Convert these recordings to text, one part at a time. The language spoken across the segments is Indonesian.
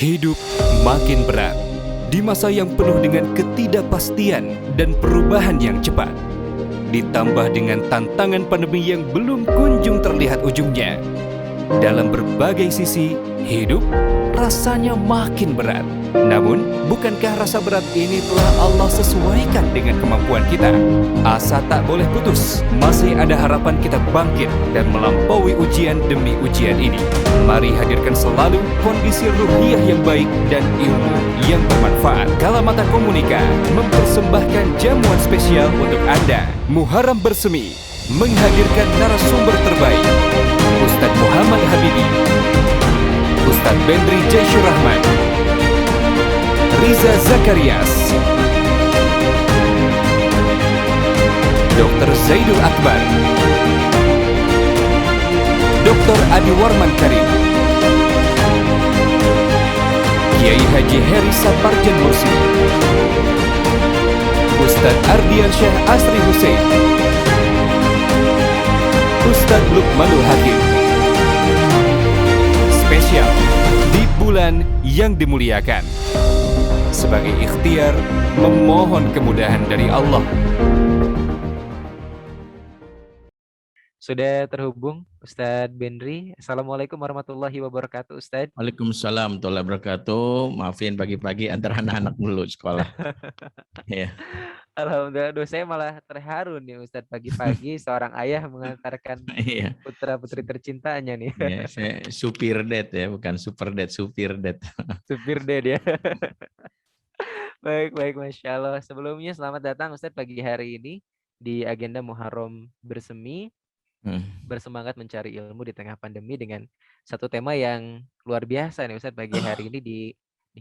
Hidup makin berat di masa yang penuh dengan ketidakpastian dan perubahan yang cepat. Ditambah dengan tantangan pandemi yang belum kunjung terlihat ujungnya. Dalam berbagai sisi, hidup rasanya makin berat. Namun, bukankah rasa berat ini telah Allah sesuaikan dengan kemampuan kita? Asa tak boleh putus. Masih ada harapan kita bangkit dan melampaui ujian demi ujian ini. Mari hadirkan selalu kondisi ruhiyah yang baik dan ilmu yang bermanfaat. Kalamata Komunika mempersembahkan jamuan spesial untuk Anda. Muharram Bersemi menghadirkan narasumber terbaik. Ustadz Muhammad Habibi, Ustadz Bendri Jaisyur Rahman, Riza Zakarias, Dr. Zaidul Akbar, Dr. Adi Warman Karim, Kiai Haji Heri Saparjan Mursi, Ustadz Ardian Syekh Asri Hussein, Ustadz Lukmanul Hakim. Spesial di bulan yang dimuliakan, sebagai ikhtiar memohon kemudahan dari Allah. Sudah terhubung Ustadz Bendri. Assalamualaikum warahmatullahi wabarakatuh, Ustadz. Waalaikumsalam warahmatullahi wabarakatuh. Maafin pagi-pagi antara anak-anak dulu sekolah. Ya. Alhamdulillah, saya malah terharu nih Ustadz, pagi-pagi seorang ayah mengantarkan Iya. putra-putri tercintanya nih. Ya, saya supir dad ya, bukan super dad, supir dad. Supir dad ya. Baik, Masya Allah. Sebelumnya selamat datang Ustadz pagi hari ini di agenda Muharram Bersemi. Bersemangat mencari ilmu di tengah pandemi dengan satu tema yang luar biasa nih Ustadz pagi hari ini di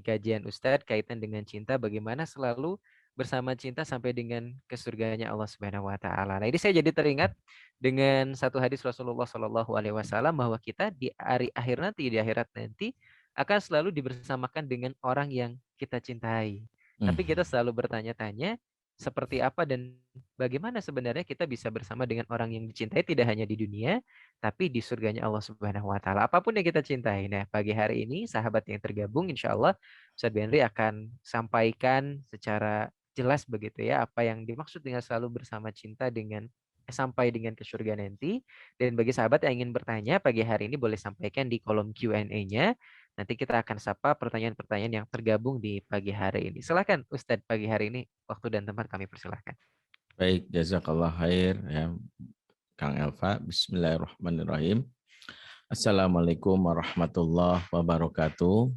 kajian Ustadz kaitan dengan cinta, bagaimana selalu bersama cinta sampai dengan ke surganya Allah Subhanahu wa taala. Nah, ini saya jadi teringat dengan satu hadis Rasulullah Shallallahu alaihi wasallam bahwa kita di hari akhir nanti, di akhirat nanti akan selalu dibersamakan dengan orang yang kita cintai. Tapi kita selalu bertanya-tanya seperti apa dan bagaimana sebenarnya kita bisa bersama dengan orang yang dicintai tidak hanya di dunia, tapi di surganya Allah Subhanahu wa taala. Apapun yang kita cintai. Nah, pagi hari ini sahabat yang tergabung insya Allah Ustadz Benri akan sampaikan secara jelas begitu ya apa yang dimaksud dengan selalu bersama cinta dengan sampai dengan ke surga nanti. Dan bagi sahabat yang ingin bertanya pagi hari ini boleh sampaikan di kolom Q&A-nya. Nanti kita akan sapa pertanyaan-pertanyaan yang tergabung di pagi hari ini. Silakan Ustadz pagi hari ini, waktu dan tempat kami persilahkan. Baik, jazakallah khair ya Kang Elva. Bismillahirrahmanirrahim. Assalamualaikum warahmatullahi wabarakatuh.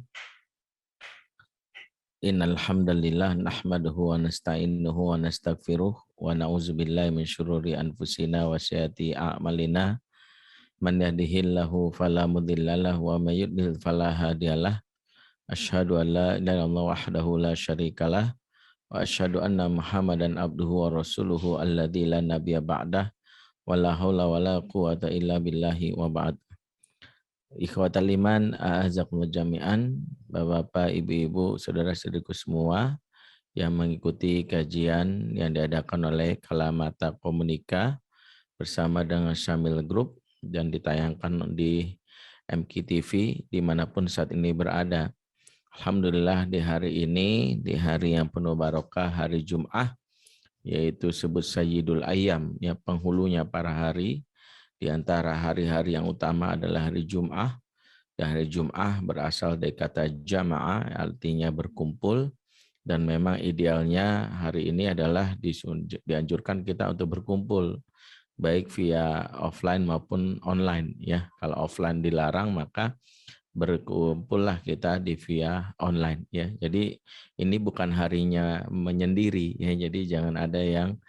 Innal hamdalillah nahmaduhu wa nasta'inuhu wa nastaghfiruh wa na'udzubillahi min syururi anfusina wa sayyiati a'malina. Man yahdihillahu fala mudhillalah wa may yudlil fala hadiyalah. Asyhadu an la ilaha illallah wahdahu la syarikalah wa asyhadu anna Muhammadan abduhu wa rasuluhu alladzi la nabiyya ba'dah wa la haula wa la quwata illa billahi wa ba'd. Ikhwatal iman, a'azakumullah jami'an, Bapak-bapak, ibu-ibu, saudara-saudariku semua yang mengikuti kajian yang diadakan oleh Kalamata Komunika bersama dengan Syamil Group dan ditayangkan di MKTV dimanapun saat ini berada. Alhamdulillah di hari ini, di hari yang penuh barokah, hari Jum'ah, yaitu sebut Sayyidul Ayyam, ya penghulunya para hari. Di antara hari-hari yang utama adalah hari Jum'ah. Dan hari Jum'ah berasal dari kata jama'ah, artinya berkumpul. Dan memang idealnya hari ini adalah dianjurkan kita untuk berkumpul, baik via offline maupun online. Ya, kalau offline dilarang, maka berkumpullah kita di via online. Ya, jadi ini bukan harinya menyendiri. Ya, jadi jangan ada yang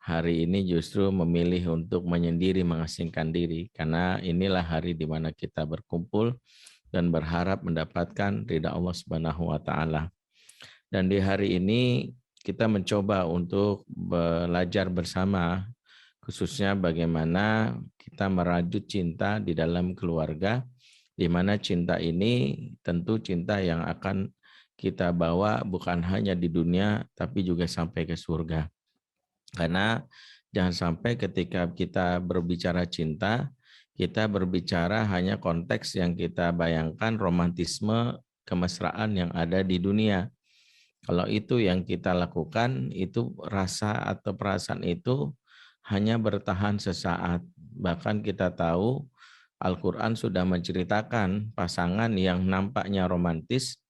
hari ini justru memilih untuk menyendiri, mengasingkan diri, karena inilah hari di mana kita berkumpul dan berharap mendapatkan ridha Allah Subhanahu wa taala. Dan di hari ini kita mencoba untuk belajar bersama, khususnya bagaimana kita merajut cinta di dalam keluarga, di mana cinta ini tentu cinta yang akan kita bawa bukan hanya di dunia, tapi juga sampai ke surga. Karena jangan sampai ketika kita berbicara cinta, kita berbicara hanya konteks yang kita bayangkan romantisme kemesraan yang ada di dunia. Kalau itu yang kita lakukan, itu rasa atau perasaan itu hanya bertahan sesaat. Bahkan kita tahu Al-Quran sudah menceritakan pasangan yang nampaknya romantis,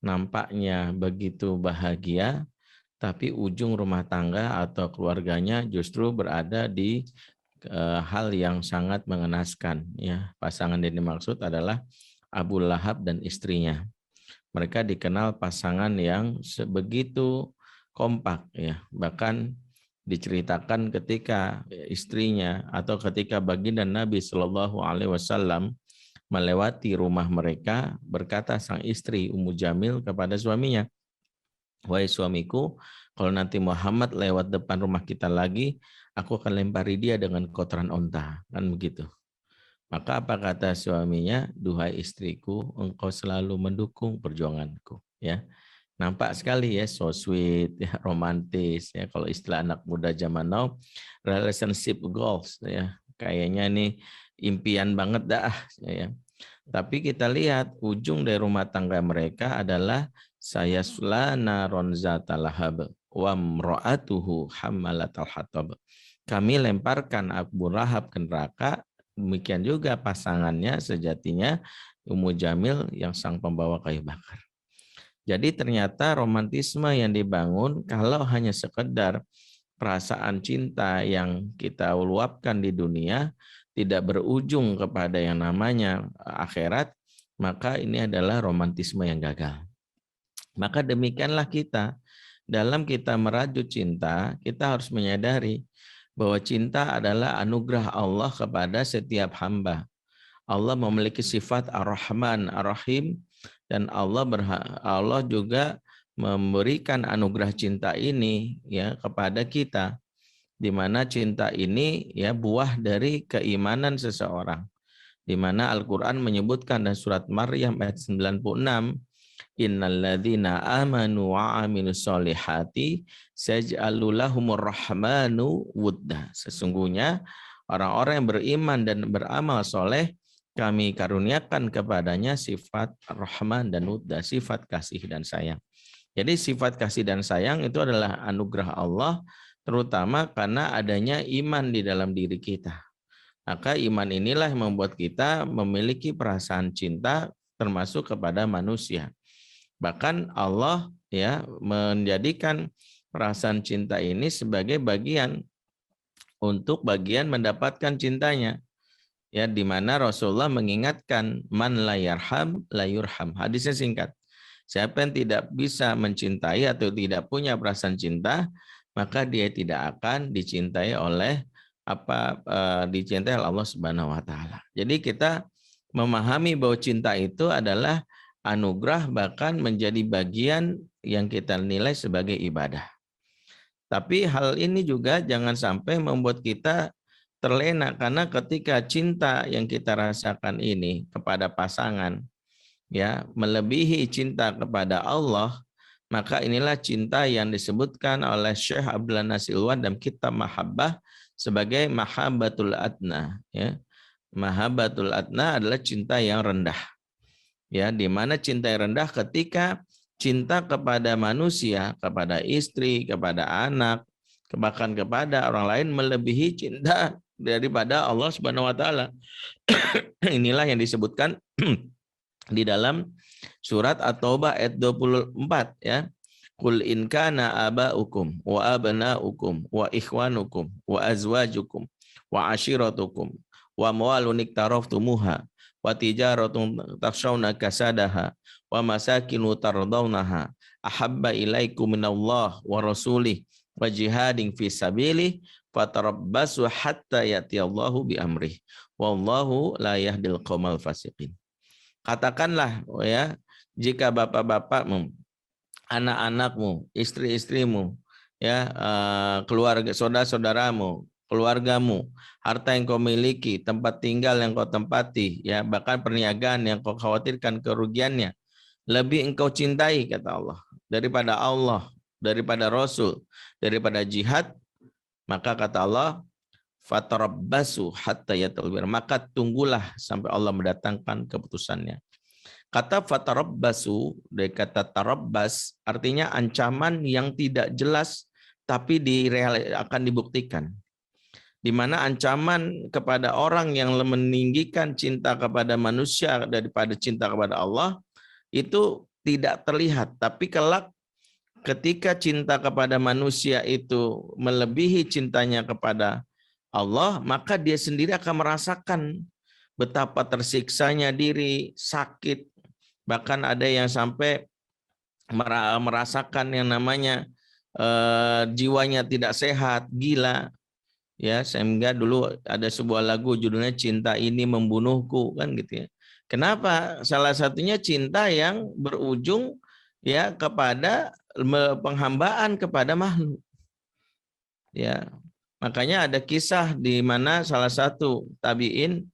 nampaknya begitu bahagia, tapi ujung rumah tangga atau keluarganya justru berada di hal yang sangat mengenaskan. Ya, pasangan yang dimaksud adalah Abu Lahab dan istrinya. Mereka dikenal pasangan yang begitu kompak, ya. Bahkan diceritakan ketika istrinya atau ketika baginda Nabi Shallallahu Alaihi Wasallam melewati rumah mereka, berkata sang istri Ummu Jamil kepada suaminya, "Wahai suamiku, kalau nanti Muhammad lewat depan rumah kita lagi, aku akan lempari dia dengan kotoran onta." Kan begitu. Maka apa kata suaminya? "Duhai istriku, engkau selalu mendukung perjuanganku." Ya, nampak sekali ya, so sweet, ya, romantis. Ya, kalau istilah anak muda zaman now, relationship goals. Ya, kayaknya nih impian banget dah. Ya. Tapi kita lihat ujung dari rumah tangga mereka adalah sayasla naron zata lahab wa mra'atuhu hammalatal hatab. Kami lemparkan Abu Lahab ke neraka. Demikian juga pasangannya sejatinya Ummu Jamil yang sang pembawa kayu bakar. Jadi ternyata romantisme yang dibangun kalau hanya sekedar perasaan cinta yang kita luapkan di dunia tidak berujung kepada yang namanya akhirat, maka ini adalah romantisme yang gagal. Maka demikianlah kita dalam kita merajut cinta, kita harus menyadari bahwa cinta adalah anugerah Allah kepada setiap hamba. Allah memiliki sifat Ar-Rahman, Ar-Rahim, dan Allah juga memberikan anugerah cinta ini ya kepada kita, di mana cinta ini ya buah dari keimanan seseorang. Di mana Al-Qur'an menyebutkan dalam surat Maryam ayat 96, "Innalladzina amanu wa amilus solihati saj'alu lahumur rahmanu wudda." Sesungguhnya orang-orang yang beriman dan beramal soleh, kami karuniakan kepadanya sifat Rahman dan Wudda, sifat kasih dan sayang. Jadi sifat kasih dan sayang itu adalah anugerah Allah, terutama karena adanya iman di dalam diri kita. Maka iman inilah yang membuat kita memiliki perasaan cinta termasuk kepada manusia. Bahkan Allah ya menjadikan perasaan cinta ini sebagai bagian untuk bagian mendapatkan cintanya. Ya, di mana Rasulullah mengingatkan man la yarham la yurham. Hadisnya singkat. Siapa yang tidak bisa mencintai atau tidak punya perasaan cinta, maka dia tidak akan dicintai oleh dicintai oleh Allah Subhanahu wa taala. Jadi kita memahami bahwa cinta itu adalah anugerah, bahkan menjadi bagian yang kita nilai sebagai ibadah. Tapi hal ini juga jangan sampai membuat kita terlena, karena ketika cinta yang kita rasakan ini kepada pasangan ya melebihi cinta kepada Allah, maka inilah cinta yang disebutkan oleh Syekh Abdullah Nasir Ilwan dalam kitab Mahabbah sebagai mahabbatul adna ya. Mahabbatul adna adalah cinta yang rendah. Ya, di mana cinta yang rendah ketika cinta kepada manusia, kepada istri, kepada anak, bahkan kepada orang lain melebihi cinta daripada Allah Subhanahu wa taala. Inilah yang disebutkan di dalam surat At-Taubah ayat 24 ya. Qul in kana aba'ukum wa abna'ukum wa ikhwanukum wa azwajukum wa ashiratukum wa amwalun iktaraftumuha wa tijaratun takhshawna kasadaha wa masakinu tardawnaha ahabba ilaikum minallah wa rasulih wa jihadin fi sabilih fatarabbasu hatta yatiyallahu bi amrih wallahu la yahdil qaumal fasiqin. Katakanlah ya, jika bapak-bapakmu, anak-anakmu, istri-istrimu, ya keluarga, saudara-saudaramu, keluargamu, harta yang kau miliki, tempat tinggal yang kau tempati, ya bahkan perniagaan yang kau khawatirkan kerugiannya, lebih engkau cintai kata Allah, daripada Rasul, daripada jihad, maka kata Allah, fatarabbasu hatta yatul bir, maka tunggulah sampai Allah mendatangkan keputusannya. Kata fatarabbasu dari kata tarabbas artinya ancaman yang tidak jelas tapi akan dibuktikan. Di mana ancaman kepada orang yang meninggikan cinta kepada manusia daripada cinta kepada Allah itu tidak terlihat, tapi kelak ketika cinta kepada manusia itu melebihi cintanya kepada Allah, maka dia sendiri akan merasakan betapa tersiksanya diri, sakit, bahkan ada yang sampai merasakan yang namanya jiwanya tidak sehat, gila. Ya, sehingga dulu ada sebuah lagu judulnya Cinta Ini Membunuhku, kan gitu ya. Kenapa? Salah satunya cinta yang berujung ya kepada penghambaan kepada makhluk. Ya. Makanya ada kisah di mana salah satu tabi'in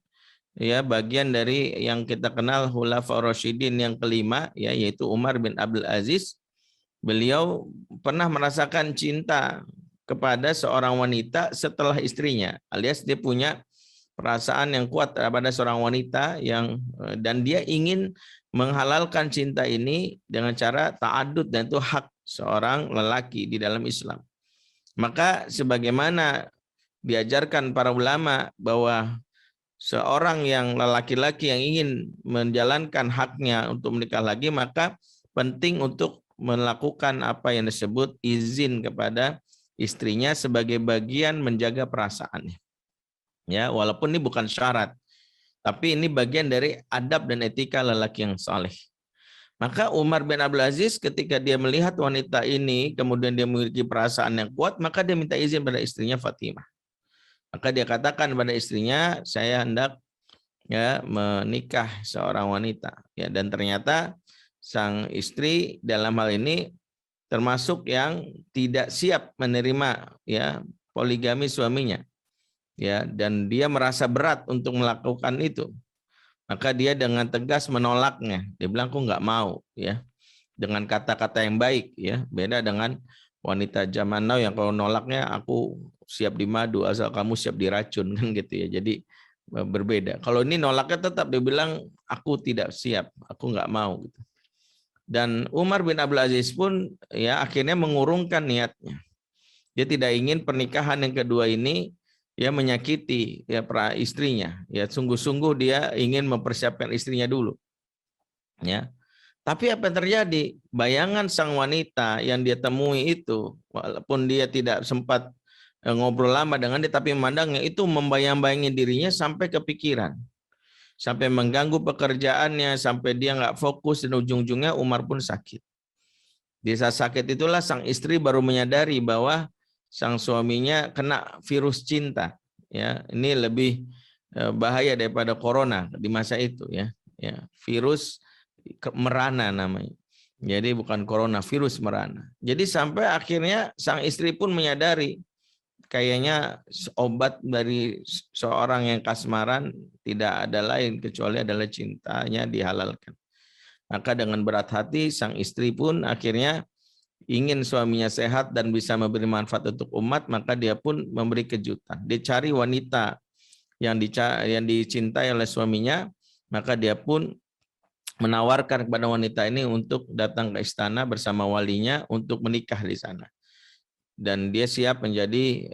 ya bagian dari yang kita kenal Khulafaur Rasyidin yang kelima ya yaitu Umar bin Abdul Aziz. Beliau pernah merasakan cinta kepada seorang wanita setelah istrinya, alias dia punya perasaan yang kuat kepada seorang wanita dan dia ingin menghalalkan cinta ini dengan cara ta'adud dan itu hak seorang lelaki di dalam Islam. Maka sebagaimana diajarkan para ulama bahwa seorang yang laki-laki yang ingin menjalankan haknya untuk menikah lagi, maka penting untuk melakukan apa yang disebut izin kepada istrinya sebagai bagian menjaga perasaannya. Ya, walaupun ini bukan syarat, tapi ini bagian dari adab dan etika lelaki yang saleh. Maka Umar bin Abdul Aziz ketika dia melihat wanita ini, kemudian dia memiliki perasaan yang kuat, maka dia minta izin pada istrinya Fatimah. Maka dia katakan pada istrinya, saya hendak ya menikah seorang wanita. Ya, dan ternyata sang istri dalam hal ini termasuk yang tidak siap menerima ya poligami suaminya. Ya, dan dia merasa berat untuk melakukan itu. Maka dia dengan tegas menolaknya. Dia bilang aku nggak mau ya. Dengan kata-kata yang baik ya. Beda dengan wanita zaman now yang kalau nolaknya aku siap dimadu asal kamu siap diracun kan gitu ya. Jadi berbeda. Kalau ini nolaknya tetap dia bilang aku tidak siap, aku nggak mau gitu. Dan Umar bin Abdul Aziz pun ya akhirnya mengurungkan niatnya. Dia tidak ingin pernikahan yang kedua ini ya menyakiti ya istrinya. Ya sungguh-sungguh dia ingin mempersiapkan istrinya dulu. Ya. Tapi apa yang terjadi? Bayangan sang wanita yang dia temui itu walaupun dia tidak sempat ngobrol lama dengan dia tapi memandangnya itu membayang-bayangi dirinya sampai kepikiran. Sampai mengganggu pekerjaannya, sampai dia nggak fokus dan ujung-ujungnya Umar pun sakit. Di saat sakit itulah sang istri baru menyadari bahwa sang suaminya kena virus cinta. Ya, ini lebih bahaya daripada corona di masa itu ya. Ya, virus merana namanya. Jadi bukan corona, virus merana. Jadi sampai akhirnya sang istri pun menyadari kayaknya obat dari seorang yang kasmaran tidak ada lain kecuali adalah cintanya dihalalkan. Maka dengan berat hati sang istri pun akhirnya ingin suaminya sehat dan bisa memberi manfaat untuk umat, maka dia pun memberi kejutan. Dia cari wanita yang dicintai oleh suaminya, maka dia pun menawarkan kepada wanita ini untuk datang ke istana bersama walinya untuk menikah di sana. Dan dia siap menjadi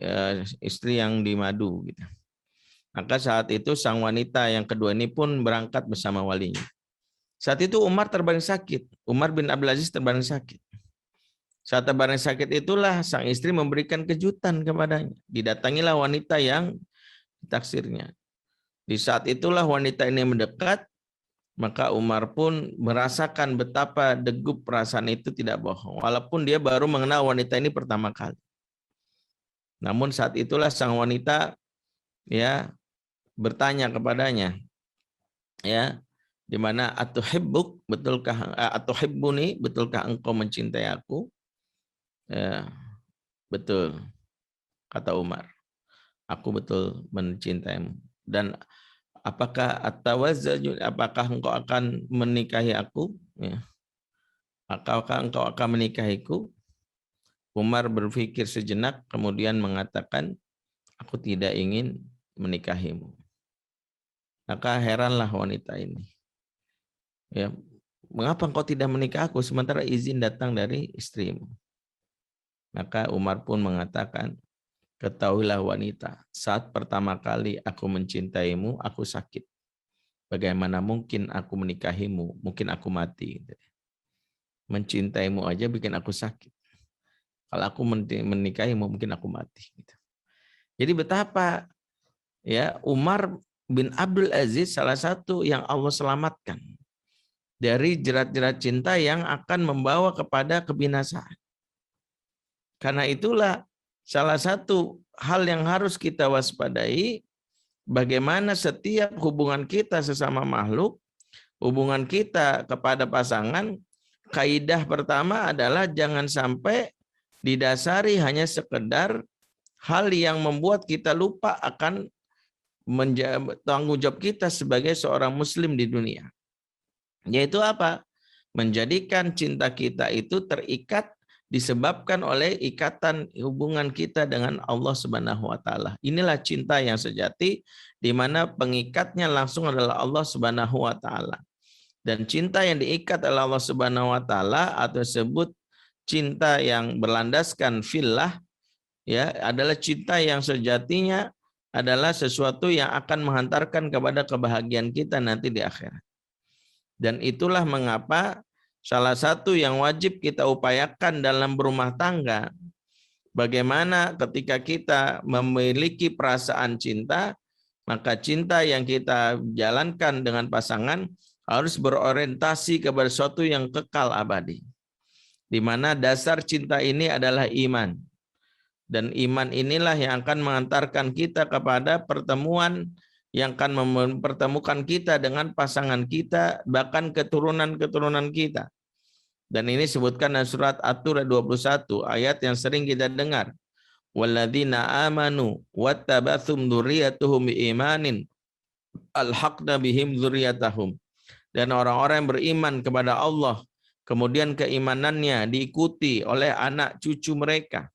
istri yang dimadu gitu. Maka saat itu sang wanita yang kedua ini pun berangkat bersama walinya. Saat itu Umar terbaring sakit. Umar bin Abdul Aziz terbaring sakit. Saat terbaring sakit itulah sang istri memberikan kejutan kepadanya. Didatangilah wanita yang ditaksirnya. Di saat itulah wanita ini mendekat, maka Umar pun merasakan betapa degup perasaan itu tidak bohong. Walaupun dia baru mengenal wanita ini pertama kali. Namun saat itulah sang wanita ya bertanya kepadanya, ya, di mana atuhibbuk, betulkah atuhibbuni, betulkah engkau mencintai aku? Ya, betul, kata Umar. Aku betul mencintaimu. Dan apakah apakah engkau akan menikahi aku? Ya. Apakah engkau akan menikahiku? Umar berpikir sejenak kemudian mengatakan, aku tidak ingin menikahimu. Maka heranlah wanita ini. Ya, mengapa engkau tidak menikah aku sementara izin datang dari istrimu? Maka Umar pun mengatakan, ketahuilah wanita, saat pertama kali aku mencintaimu, aku sakit. Bagaimana mungkin aku menikahimu? Mungkin aku mati. Mencintaimu aja bikin aku sakit. Kalau aku menikahimu, mungkin aku mati. Jadi betapa ya Umar bin Abdul Aziz salah satu yang Allah selamatkan dari jerat-jerat cinta yang akan membawa kepada kebinasaan. Karena itulah salah satu hal yang harus kita waspadai, bagaimana setiap hubungan kita sesama makhluk, hubungan kita kepada pasangan, kaidah pertama adalah jangan sampai didasari hanya sekedar hal yang membuat kita lupa akan tanggung jawab kita sebagai seorang muslim di dunia. Yaitu apa? Menjadikan cinta kita itu terikat disebabkan oleh ikatan hubungan kita dengan Allah Subhanahu wa taala. Inilah cinta yang sejati di mana pengikatnya langsung adalah Allah Subhanahu wa taala. Dan cinta yang diikat oleh Allah Subhanahu wa taala atau disebut cinta yang berlandaskan fillah ya adalah cinta yang sejatinya adalah sesuatu yang akan menghantarkan kepada kebahagiaan kita nanti di akhirat. Dan itulah mengapa salah satu yang wajib kita upayakan dalam berumah tangga, bagaimana ketika kita memiliki perasaan cinta, maka cinta yang kita jalankan dengan pasangan harus berorientasi kepada sesuatu yang kekal abadi. Di mana dasar cinta ini adalah iman. Dan iman inilah yang akan mengantarkan kita kepada pertemuan yang akan mempertemukan kita dengan pasangan kita, bahkan keturunan-keturunan kita. Dan ini disebutkan dalam surat At-Tur 21, ayat yang sering kita dengar. Walladzina amanu wattabathum dzurriyyatuhum biimanin alhaqna bihim dzurriyyatahum. Dan orang-orang yang beriman kepada Allah, kemudian keimanannya diikuti oleh anak cucu mereka.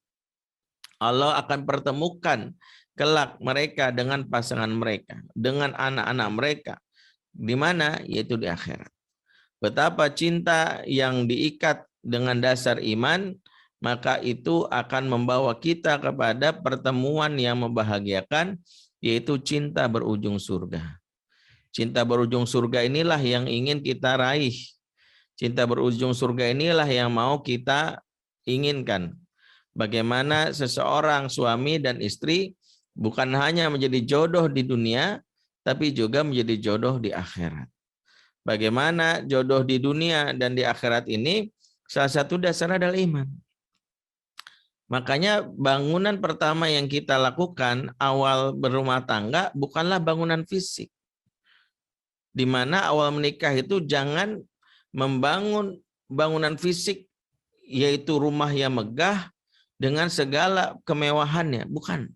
Allah akan pertemukan kelak mereka dengan pasangan mereka, dengan anak-anak mereka. Di mana? Yaitu di akhirat. Betapa cinta yang diikat dengan dasar iman, maka itu akan membawa kita kepada pertemuan yang membahagiakan, yaitu cinta berujung surga. Cinta berujung surga inilah yang ingin kita raih. Cinta berujung surga inilah yang mau kita inginkan. Bagaimana seseorang suami dan istri bukan hanya menjadi jodoh di dunia, tapi juga menjadi jodoh di akhirat. Bagaimana jodoh di dunia dan di akhirat ini salah satu dasar adalah iman. Makanya bangunan pertama yang kita lakukan awal berumah tangga bukanlah bangunan fisik. Di mana awal menikah itu jangan membangun bangunan fisik yaitu rumah yang megah dengan segala kemewahannya, bukan.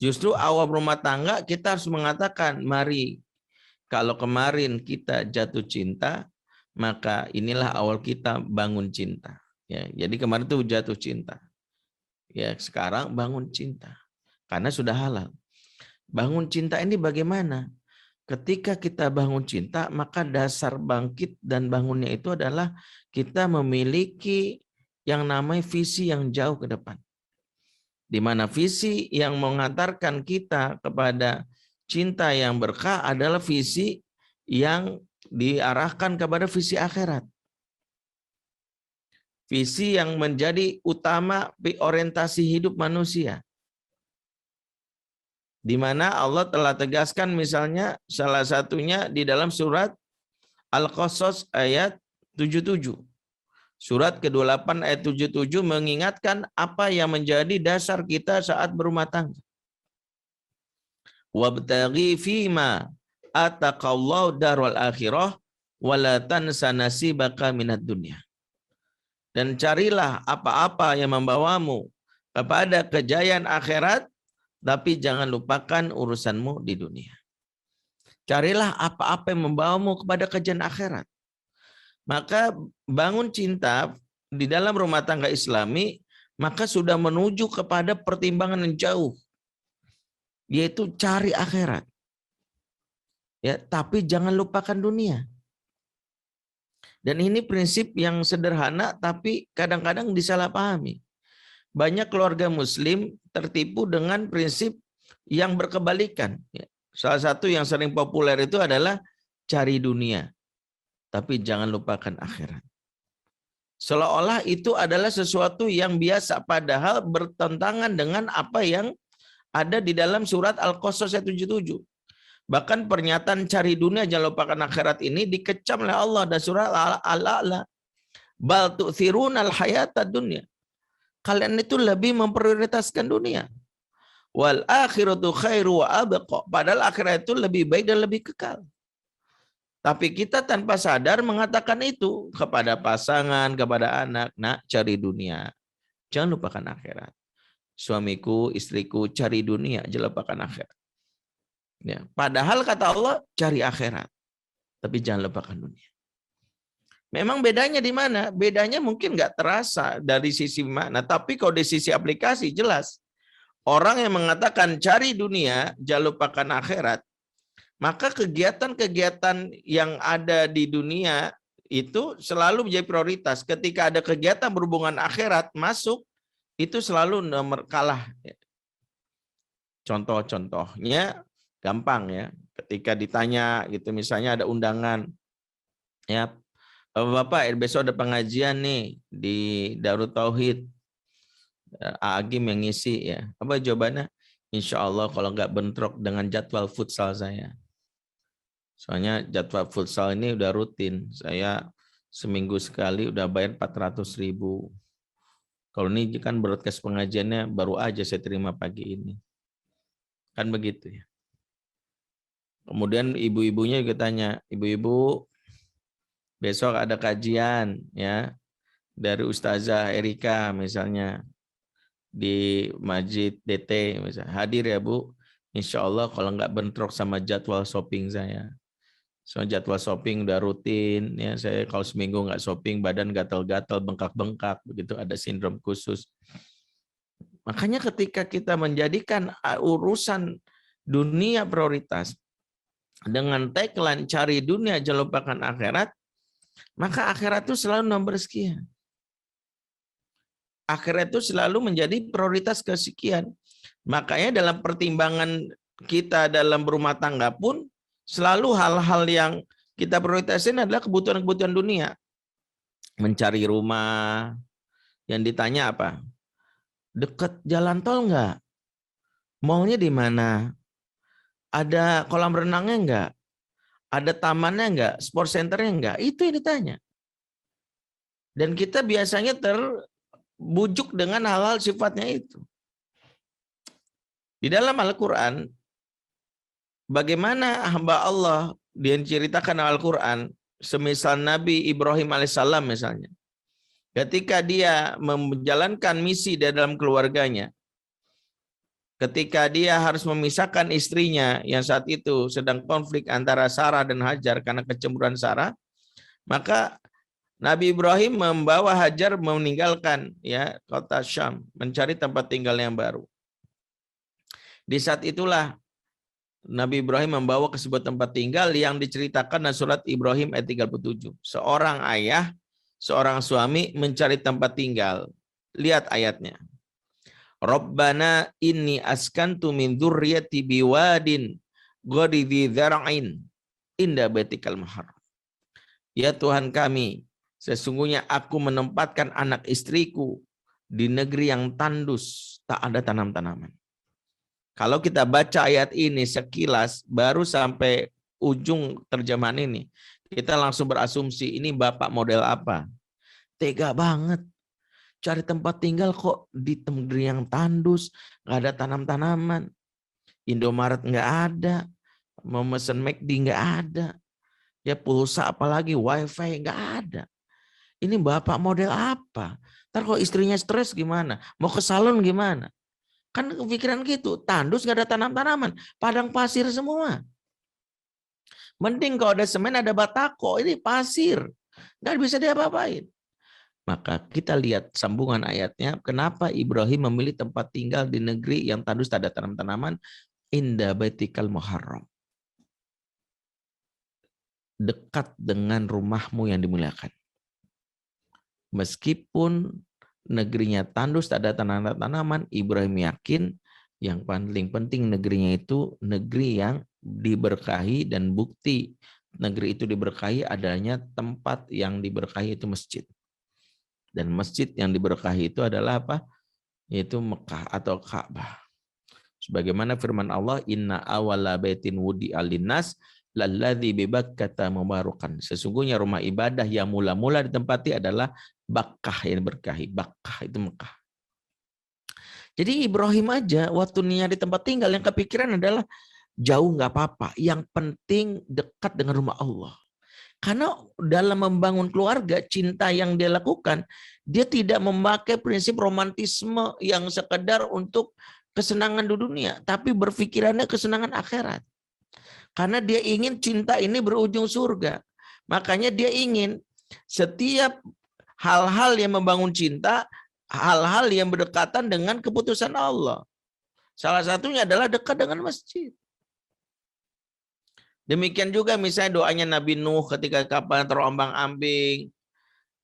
Justru awal rumah tangga kita harus mengatakan, mari kalau kemarin kita jatuh cinta, maka inilah awal kita bangun cinta. Ya, jadi kemarin itu jatuh cinta. Ya, sekarang bangun cinta. Karena sudah halal. Bangun cinta ini bagaimana? Ketika kita bangun cinta, maka dasar bangkit dan bangunnya itu adalah kita memiliki yang namanya visi yang jauh ke depan. Di mana visi yang mengantarkan kita kepada cinta yang berkah adalah visi yang diarahkan kepada visi akhirat. Visi yang menjadi utama orientasi hidup manusia. Di mana Allah telah tegaskan misalnya salah satunya di dalam surat Al-Qasas ayat 77. Surat ke-28 ayat 77 mengingatkan apa yang menjadi dasar kita saat berumah tangga. Wabtaghi fima ataqallahu darul akhirah wala tansa nasibaka minad dunya. Dan carilah apa-apa yang membawamu kepada kejayaan akhirat, tapi jangan lupakan urusanmu di dunia. Carilah apa-apa yang membawamu kepada kejayaan akhirat. Maka bangun cinta di dalam rumah tangga Islami, maka sudah menuju kepada pertimbangan yang jauh, yaitu cari akhirat. Ya, tapi jangan lupakan dunia. Dan ini prinsip yang sederhana tapi kadang-kadang disalahpahami. Banyak keluarga muslim tertipu dengan prinsip yang berkebalikan. Salah satu yang sering populer itu adalah cari dunia, tapi jangan lupakan akhirat. Seolah-olah itu adalah sesuatu yang biasa, padahal bertentangan dengan apa yang ada di dalam surat Al-Qasas ayat 77. Bahkan pernyataan cari dunia jangan lupakan akhirat ini dikecam oleh Allah dan surah Al-A'la. Bal tu'thirunal hayatad dunya. Kalian itu lebih memprioritaskan dunia. Wal akhiratu khairu wa abqa. Padahal akhirat itu lebih baik dan lebih kekal. Tapi kita tanpa sadar mengatakan itu kepada pasangan, kepada anak. Nak, cari dunia. Jangan lupakan akhirat. Suamiku, istriku, cari dunia, jangan lupakan akhirat. Ya, padahal kata Allah cari akhirat, tapi jangan lupakan dunia. Memang bedanya di mana? Bedanya mungkin nggak terasa dari sisi makna, tapi kalau di sisi aplikasi jelas. Orang yang mengatakan cari dunia, jangan lupakan akhirat, maka kegiatan-kegiatan yang ada di dunia itu selalu menjadi prioritas. Ketika ada kegiatan berhubungan akhirat masuk, itu selalu nomor kalah. Contoh-contohnya gampang ya, ketika ditanya gitu, misalnya ada undangan, ya Bapak besok ada pengajian nih di Darut Tauhid, Agim yang ngisi ya. Apa jawabannya? Insya Allah kalau nggak bentrok dengan jadwal futsal saya. Soalnya jadwal futsal ini udah rutin, saya seminggu sekali udah bayar 400.000. Kalau ini kan broadcast pengajiannya baru aja saya terima pagi ini. Kan begitu ya. Kemudian ibu-ibunya juga tanya, ibu-ibu besok ada kajian ya dari Ustazah Erika misalnya di Masjid DT misalnya. Hadir ya Bu, insya Allah kalau nggak bentrok sama jadwal shopping saya. Soalnya jadwal shopping udah rutin ya, saya kalau seminggu nggak shopping badan gatal-gatal, bengkak-bengkak, begitu ada sindrom khusus. Makanya ketika kita menjadikan urusan dunia prioritas dengan tagline cari dunia jangan lupakan akhirat, maka akhirat itu selalu nomor sekian. Akhirat itu selalu menjadi prioritas kesekian. Makanya dalam pertimbangan kita dalam berumah tangga pun selalu hal-hal yang kita prioritasin adalah kebutuhan-kebutuhan dunia. Mencari rumah, yang ditanya apa? Dekat jalan tol enggak? Mallnya di mana? Ada kolam renangnya enggak? Ada tamannya enggak? Sport centernya enggak? Itu yang ditanya. Dan kita biasanya terbujuk dengan hal-hal sifatnya itu. Di dalam Al-Quran, bagaimana hamba Allah yang diceritakan Al-Quran, semisal Nabi Ibrahim alaihissalam misalnya. Ketika dia menjalankan misi di dalam keluarganya, ketika dia harus memisahkan istrinya yang saat itu sedang konflik antara Sarah dan Hajar karena kecemburuan Sarah, maka Nabi Ibrahim membawa Hajar meninggalkan ya kota Syam, mencari tempat tinggal yang baru. Di saat itulah Nabi Ibrahim membawa ke sebuah tempat tinggal yang diceritakan dalam surat Ibrahim ayat 37. Seorang ayah, seorang suami mencari tempat tinggal. Lihat ayatnya. Rabbana inni askantu min dzurriyyati biwadin ghairi dzi dzar'in inda baitikal muharram. Ya Tuhan kami, sesungguhnya aku menempatkan anak istriku di negeri yang tandus, tak ada tanam-tanaman. Kalau kita baca ayat ini sekilas, baru sampai ujung terjemahan ini, kita langsung berasumsi ini Bapak model apa? Tega banget. Cari tempat tinggal kok di negeri yang tandus, nggak ada tanam-tanaman. Indomaret nggak ada, mau mesen McD nggak ada. Ya pulsa apalagi wifi nggak ada. Ini Bapak model apa? Ntar kalau istrinya stres gimana? Mau ke salon gimana? Kan kepikiran gitu, tandus nggak ada tanam-tanaman, padang pasir semua. Mending kalau ada semen ada batako, ini pasir, nggak bisa diapa-apain. Maka kita lihat sambungan ayatnya, kenapa Ibrahim memilih tempat tinggal di negeri yang tandus tak ada tanam-tanaman, inda baitikal muharram. dekat dengan rumahmu yang dimuliakan. Meskipun negerinya tandus, tak ada tanaman, Ibrahim yakin yang paling penting negerinya itu negeri yang diberkahi, dan bukti negeri itu diberkahi adanya tempat yang diberkahi itu masjid. Dan masjid yang diberkahi itu adalah apa? Yaitu Mekah atau Ka'bah. Sebagaimana firman Allah, inna awala baitin wudi alinnas lalladzi bibakkata mubarukan. Sesungguhnya rumah ibadah yang mula-mula ditempati adalah Bakkah yang berkahi. Bakkah itu Mekah. Jadi Ibrahim aja waktu niat di tempat tinggal yang kepikiran adalah jauh nggak apa-apa. Yang penting dekat dengan rumah Allah. Karena dalam membangun keluarga, cinta yang dia lakukan, dia tidak memakai prinsip romantisme yang sekedar untuk kesenangan di dunia, tapi berpikirannya kesenangan akhirat. Karena dia ingin cinta ini berujung surga. Makanya dia ingin setiap hal-hal yang membangun cinta, hal-hal yang berdekatan dengan keputusan Allah. Salah satunya adalah dekat dengan masjid. Demikian juga misalnya doanya Nabi Nuh ketika kapal terombang-ambing.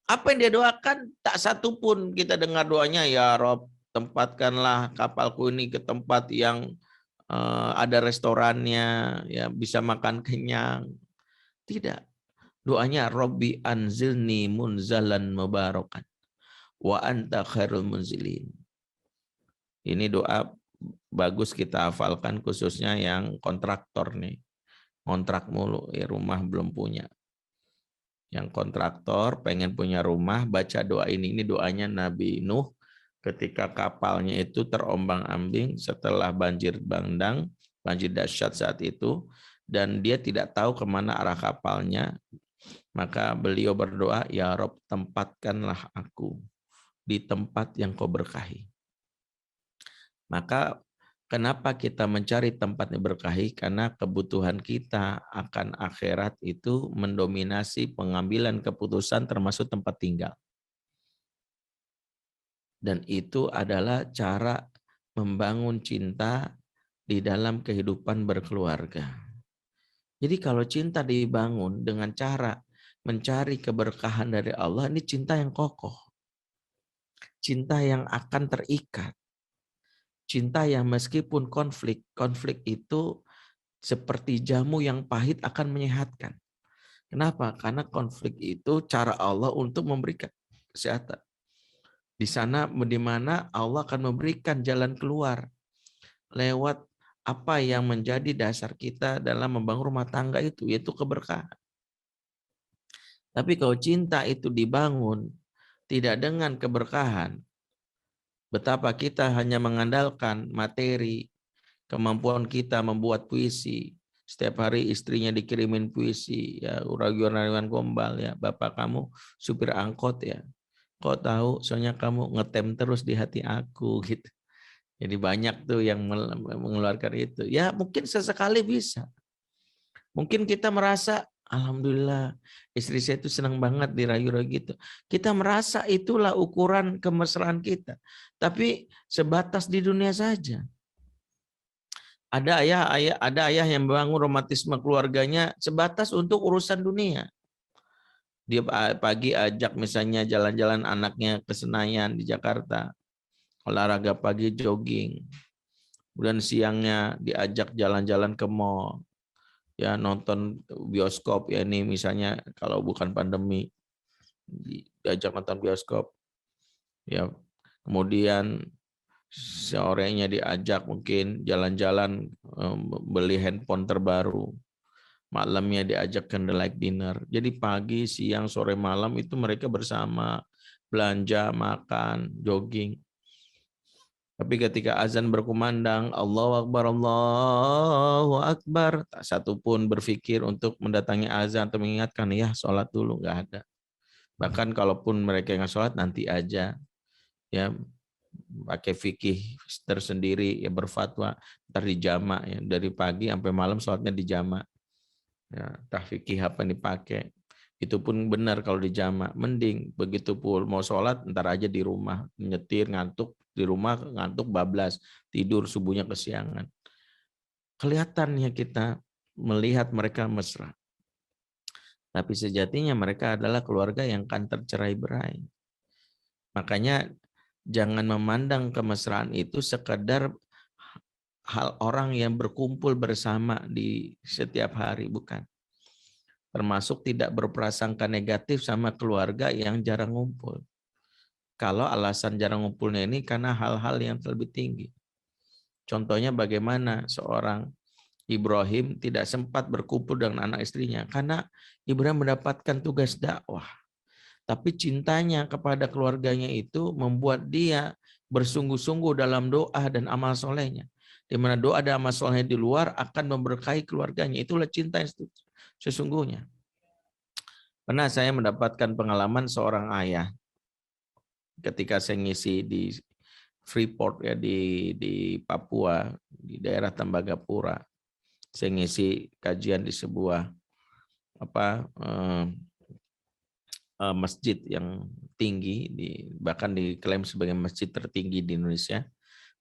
Apa yang dia doakan? Tak satu pun kita dengar doanya, ya Rob, tempatkanlah kapalku ini ke tempat yang ada restorannya, ya bisa makan kenyang. Tidak. Doanya Robbi anzilni munzalan mubarakan wa anta khairul munzilin. Ini doa bagus kita hafalkan, khususnya yang kontraktor nih. Kontrak mulu, ya rumah belum punya. Yang kontraktor pengen punya rumah, baca doa ini. Ini doanya Nabi Nuh ketika kapalnya itu terombang-ambing setelah banjir bandang, banjir dahsyat saat itu, dan dia tidak tahu kemana arah kapalnya. Maka beliau berdoa, ya Rob, tempatkanlah aku di tempat yang kau berkahi. Maka kenapa kita mencari tempat yang berkahi? Karena kebutuhan kita akan akhirat itu mendominasi pengambilan keputusan termasuk tempat tinggal. Dan itu adalah cara membangun cinta di dalam kehidupan berkeluarga. Jadi kalau cinta dibangun dengan cara mencari keberkahan dari Allah, ini cinta yang kokoh. Cinta yang akan terikat. Cinta yang meskipun konflik itu seperti jamu yang pahit akan menyehatkan. Kenapa? Karena konflik itu cara Allah untuk memberikan kesehatan. Di sana di mana Allah akan memberikan jalan keluar lewat apa yang menjadi dasar kita dalam membangun rumah tangga itu, yaitu keberkahan. Tapi kalau cinta itu dibangun tidak dengan keberkahan, betapa kita hanya mengandalkan materi, kemampuan kita membuat puisi. Setiap hari istrinya dikirimin puisi, ya uragan-uragan gombal, ya bapak kamu supir angkot ya. Kok tahu? Soalnya kamu ngetem terus di hati aku gitu. Jadi banyak tuh yang mengeluarkan itu. Ya mungkin sesekali bisa. Mungkin kita merasa, alhamdulillah istri saya itu senang banget dirayu-rayu gitu. Kita merasa itulah ukuran kemesraan kita. Tapi sebatas di dunia saja. Ada ayah yang membangun romantisme keluarganya sebatas untuk urusan dunia. Dia pagi ajak misalnya jalan-jalan anaknya ke Senayan di Jakarta. Olahraga pagi jogging. Kemudian siangnya diajak jalan-jalan ke mall. Ya nonton bioskop, ya ini misalnya kalau bukan pandemi diajak nonton bioskop. Ya kemudian sorenya diajak mungkin jalan-jalan beli handphone terbaru. Malamnya diajak candlelight dinner. Jadi pagi, siang, sore, malam itu mereka bersama belanja, makan, jogging. Tapi ketika azan berkumandang, Allahu Akbar, Allahu Akbar, tak satu pun berpikir untuk mendatangi azan atau mengingatkan, ya sholat dulu, nggak ada. Bahkan kalaupun mereka yang sholat nanti aja, ya pakai fikih tersendiri, ya berfatwa ntar dijamak, ya dari pagi sampai malam sholatnya dijamak. Ya, fikih apa yang dipakai itu pun benar kalau dijamak, mending begitu pun mau sholat ntar aja di rumah, nyetir ngantuk di rumah, ngantuk bablas, tidur subuhnya kesiangan. Kelihatannya kita melihat mereka mesra. Tapi sejatinya mereka adalah keluarga yang akan tercerai-berai. Makanya jangan memandang kemesraan itu sekedar hal orang yang berkumpul bersama di setiap hari, bukan. Termasuk tidak berprasangka negatif sama keluarga yang jarang ngumpul. Kalau alasan jarang ngumpulnya ini karena hal-hal yang lebih tinggi. Contohnya bagaimana seorang Ibrahim tidak sempat berkumpul dengan anak istrinya karena Ibrahim mendapatkan tugas dakwah. Tapi cintanya kepada keluarganya itu membuat dia bersungguh-sungguh dalam doa dan amal solehnya. Di mana doa dan amal solehnya di luar akan memberkahi keluarganya. Itulah cinta yang sesungguhnya. Pernah saya mendapatkan pengalaman seorang ayah ketika saya ngisi di Freeport ya di Papua, di daerah Tembagapura. Saya ngisi kajian di sebuah masjid yang tinggi, bahkan diklaim sebagai masjid tertinggi di Indonesia,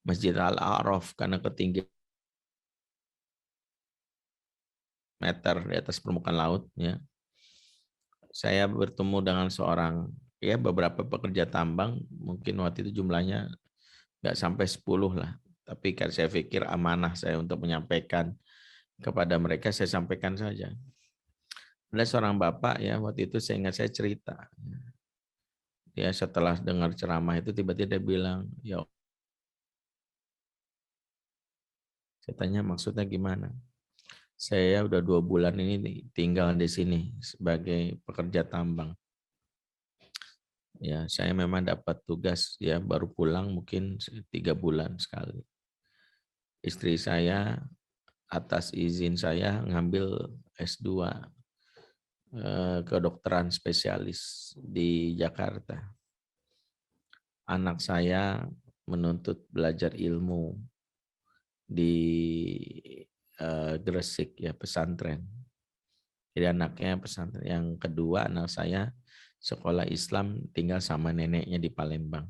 Masjid Al-A'raf, karena ketinggian meter di atas permukaan laut. Ya. Saya bertemu dengan beberapa pekerja tambang, mungkin waktu itu jumlahnya nggak sampai 10 lah. Tapi kan saya pikir amanah saya untuk menyampaikan kepada mereka, saya sampaikan saja. Ada seorang bapak ya, waktu itu saya ingat saya cerita. Dia setelah dengar ceramah itu tiba-tiba dia bilang, "Ya." Saya tanya maksudnya gimana? Saya udah 2 bulan ini tinggal di sini sebagai pekerja tambang. Ya, saya memang dapat tugas ya baru pulang mungkin 3 bulan sekali. Istri saya atas izin saya ngambil S2 kedokteran spesialis di Jakarta. Anak saya menuntut belajar ilmu di Gresik ya, pesantren. Jadi anaknya pesantren. Yang kedua anak saya sekolah Islam tinggal sama neneknya di Palembang.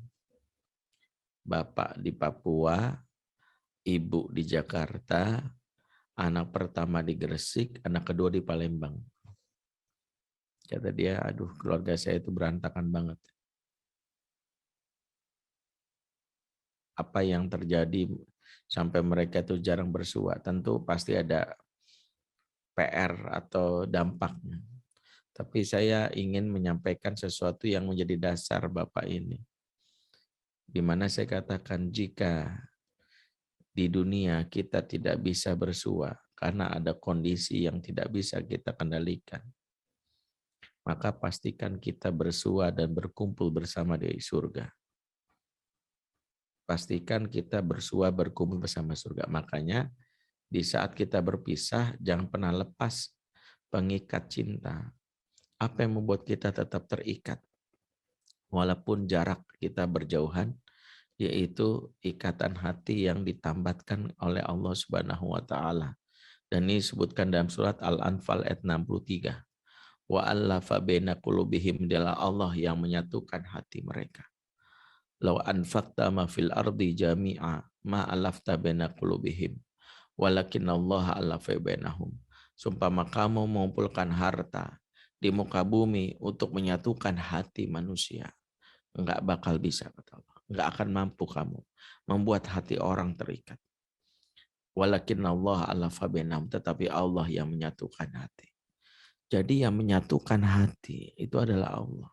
Bapak di Papua, ibu di Jakarta, anak pertama di Gresik, anak kedua di Palembang. Kata dia, aduh keluarga saya itu berantakan banget. Apa yang terjadi sampai mereka itu jarang bersua? Tentu pasti ada PR atau dampaknya. Tapi saya ingin menyampaikan sesuatu yang menjadi dasar Bapak ini. Di mana saya katakan jika di dunia kita tidak bisa bersua karena ada kondisi yang tidak bisa kita kendalikan, maka pastikan kita bersua dan berkumpul bersama di surga. Pastikan kita bersua berkumpul bersama surga. Makanya di saat kita berpisah, jangan pernah lepas pengikat cinta. Apa yang membuat kita tetap terikat? Walaupun jarak kita berjauhan, yaitu ikatan hati yang ditambatkan oleh Allah Subhanahu wa Ta'ala. Dan ini disebutkan dalam surat Al-Anfal ayat 63. Wa allafa baina qulubihim, adalah Allah yang menyatukan hati mereka. Law anfaqta ma fil ardi jami'a ma alafta baina qulubihim walakinnallaha alafa bainahum. Sumpama kamu mengumpulkan harta di muka bumi untuk menyatukan hati manusia, enggak bakal bisa, kata Allah. Enggak akan mampu kamu membuat hati orang terikat. Walakinnallaha alafa bainahum, tetapi Allah yang menyatukan hati. Jadi yang menyatukan hati itu adalah Allah.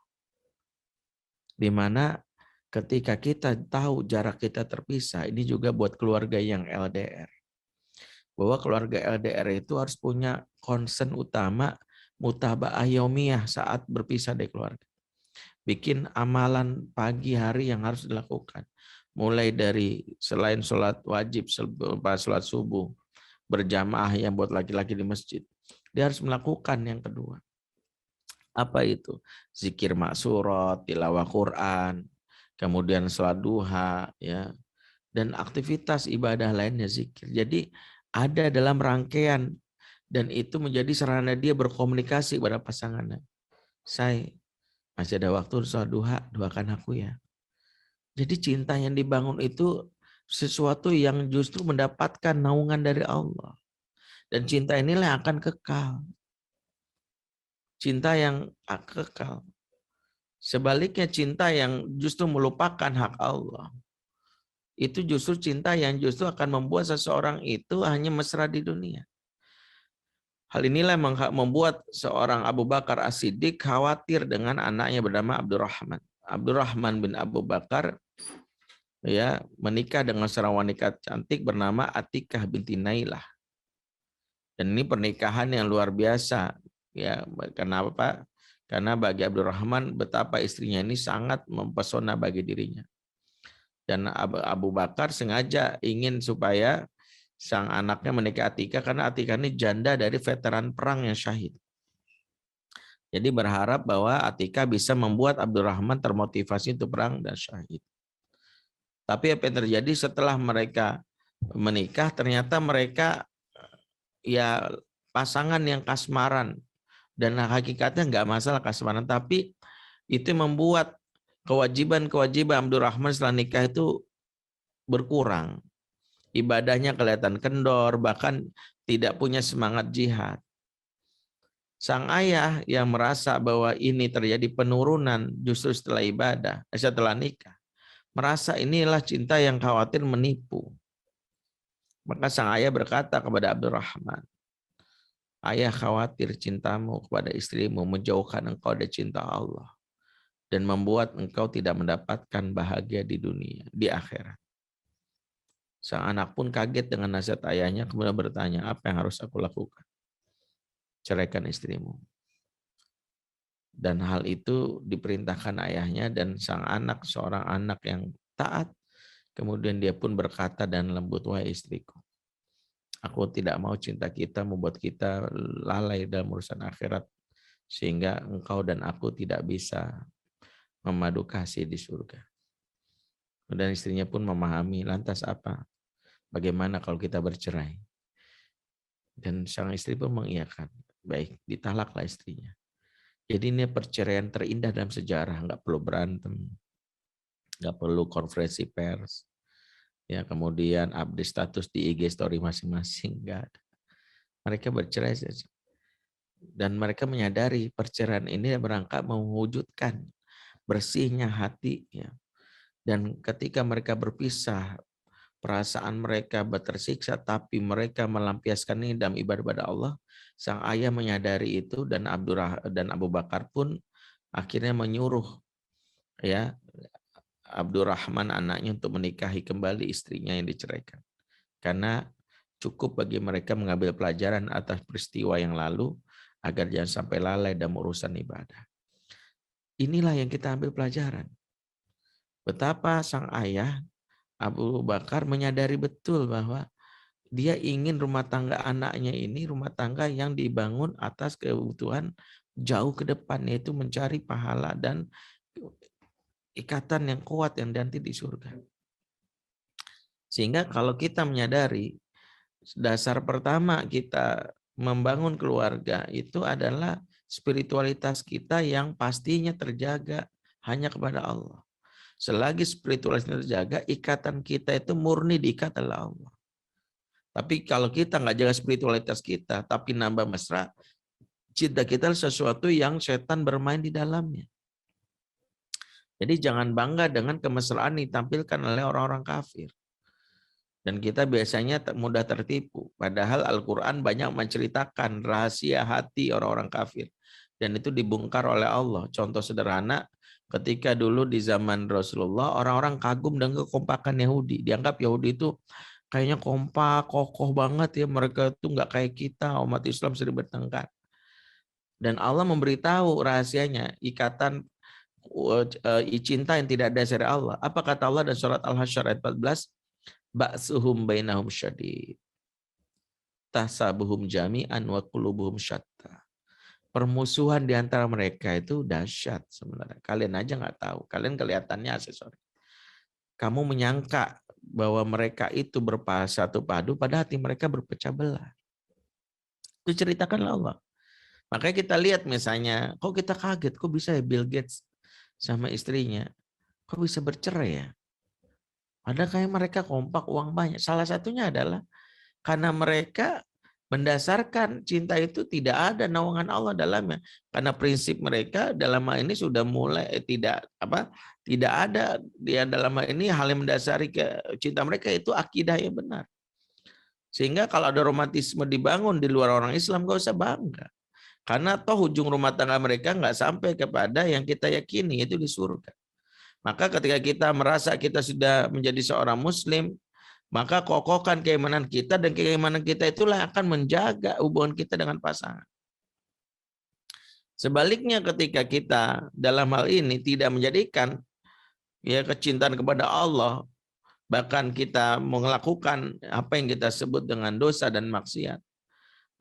Di mana ketika kita tahu jarak kita terpisah, ini juga buat keluarga yang LDR. Bahwa keluarga LDR itu harus punya concern utama mutaba'ah yaumiyah saat berpisah dari keluarga. Bikin amalan pagi hari yang harus dilakukan. Mulai dari selain sholat wajib, sholat subuh, berjamaah yang buat laki-laki di masjid. Dia harus melakukan yang kedua. Apa itu? Zikir maksurat, tilawah Quran, kemudian sholat duha, ya, dan aktivitas ibadah lainnya zikir. Jadi ada dalam rangkaian dan itu menjadi sarana dia berkomunikasi kepada pasangannya. Saya masih ada waktu sholat duha, doakan aku ya. Jadi cinta yang dibangun itu sesuatu yang justru mendapatkan naungan dari Allah. Dan cinta inilah yang akan kekal. cinta yang kekal. Sebaliknya cinta yang justru melupakan hak Allah, itu justru cinta yang justru akan membuat seseorang itu hanya mesra di dunia. Hal inilah yang membuat seorang Abu Bakar As-Siddiq khawatir dengan anaknya bernama Abdurrahman. Abdurrahman bin Abu Bakar ya menikah dengan seorang wanita cantik bernama Atikah binti Nailah. Dan ini pernikahan yang luar biasa ya. Kenapa Pak? Karena bagi Abdurrahman betapa istrinya ini sangat mempesona bagi dirinya. Dan Abu Bakar sengaja ingin supaya sang anaknya menikah Atikah karena Atikah ini janda dari veteran perang yang syahid. Jadi berharap bahwa Atikah bisa membuat Abdurrahman termotivasi untuk perang dan syahid. Tapi apa yang terjadi setelah mereka menikah, ternyata mereka ya pasangan yang kasmaran. Dan hakikatnya nggak masalah kasmaran, tapi itu membuat kewajiban-kewajiban Abdurrahman setelah nikah itu berkurang. Ibadahnya kelihatan kendor, bahkan tidak punya semangat jihad. Sang ayah yang merasa bahwa ini terjadi penurunan justru setelah ibadah, setelah nikah, merasa inilah cinta yang khawatir menipu. Maka sang ayah berkata kepada Abdurrahman, ayah khawatir cintamu kepada istrimu menjauhkan engkau dari cinta Allah dan membuat engkau tidak mendapatkan bahagia di dunia, di akhirat. Sang anak pun kaget dengan nasihat ayahnya, kemudian bertanya, apa yang harus aku lakukan? Ceraikan istrimu. Dan hal itu diperintahkan ayahnya, dan sang anak seorang anak yang taat. Kemudian dia pun berkata dan lembut, wahai istriku, aku tidak mau cinta kita membuat kita lalai dalam urusan akhirat, sehingga engkau dan aku tidak bisa memadu kasih di surga. Dan istrinya pun memahami, lantas apa? Bagaimana kalau kita bercerai? Dan sang istri pun mengiyakan. Baik, ditalaklah istrinya. Jadi ini perceraian terindah dalam sejarah. Nggak perlu berantem. Nggak perlu konferensi pers. Ya, kemudian update status di IG story masing-masing. Nggak ada. Mereka bercerai saja. Dan mereka menyadari perceraian ini berangkat mewujudkan bersihnya hati. Ya. Dan ketika mereka berpisah, perasaan mereka tersiksa, tapi mereka melampiaskan ini dalam ibadah Allah. Sang ayah menyadari itu, dan Abu Bakar pun akhirnya menyuruh ya Abdurrahman anaknya untuk menikahi kembali istrinya yang diceraikan. Karena cukup bagi mereka mengambil pelajaran atas peristiwa yang lalu agar jangan sampai lalai dalam urusan ibadah. Inilah yang kita ambil pelajaran. Betapa sang ayah Abu Bakar menyadari betul bahwa dia ingin rumah tangga anaknya ini rumah tangga yang dibangun atas kebutuhan jauh ke depan, yaitu mencari pahala dan ikatan yang kuat yang nanti di surga. Sehingga kalau kita menyadari dasar pertama kita membangun keluarga itu adalah spiritualitas kita yang pastinya terjaga hanya kepada Allah. Selagi spiritualitasnya terjaga, ikatan kita itu murni diikat oleh Allah. Tapi kalau kita nggak jaga spiritualitas kita, tapi nambah mesra, cinta kita sesuatu yang setan bermain di dalamnya. Jadi jangan bangga dengan kemesraan ditampilkan oleh orang-orang kafir. Dan kita biasanya mudah tertipu. Padahal Al-Quran banyak menceritakan rahasia hati orang-orang kafir. Dan itu dibongkar oleh Allah. Contoh sederhana, ketika dulu di zaman Rasulullah, orang-orang kagum dengan kekompakan Yahudi. Dianggap Yahudi itu kayaknya kompak, kokoh banget ya. Mereka itu nggak kayak kita, umat Islam sering bertengkar. Dan Allah memberitahu rahasianya, ikatan cinta yang tidak ada dari Allah. Apa kata Allah dan surat Al-Hasyr ayat 14? Ba'suhum bainahum syadid. Tahsabuhum jami'an wa qulubuhum syatta. Permusuhan di antara mereka itu dahsyat sebenarnya. Kalian aja nggak tahu. Kalian kelihatannya aksesori. Kamu menyangka bahwa mereka itu satu padu, pada hati mereka berpecah belah. Itu ceritakan Allah. Makanya kita lihat misalnya, kok kita kaget, kok bisa ya Bill Gates sama istrinya, kok bisa bercerai ya? Ada kayak mereka kompak, uang banyak. Salah satunya adalah karena mereka Mendasarkan cinta itu tidak ada naungan Allah dalamnya, karena prinsip mereka dalam hal ini sudah mulai tidak ada dia dalam hal ini hal yang mendasari ke cinta mereka itu akidah yang benar. Sehingga kalau ada romantisme dibangun di luar orang Islam gak usah bangga, karena toh ujung rumah tangga mereka nggak sampai kepada yang kita yakini yaitu di surga. Maka ketika kita merasa kita sudah menjadi seorang Muslim, maka kokohkan keimanan kita, dan keimanan kita itulah yang akan menjaga hubungan kita dengan pasangan. Sebaliknya ketika kita dalam hal ini tidak menjadikan kecintaan kepada Allah, bahkan kita melakukan apa yang kita sebut dengan dosa dan maksiat,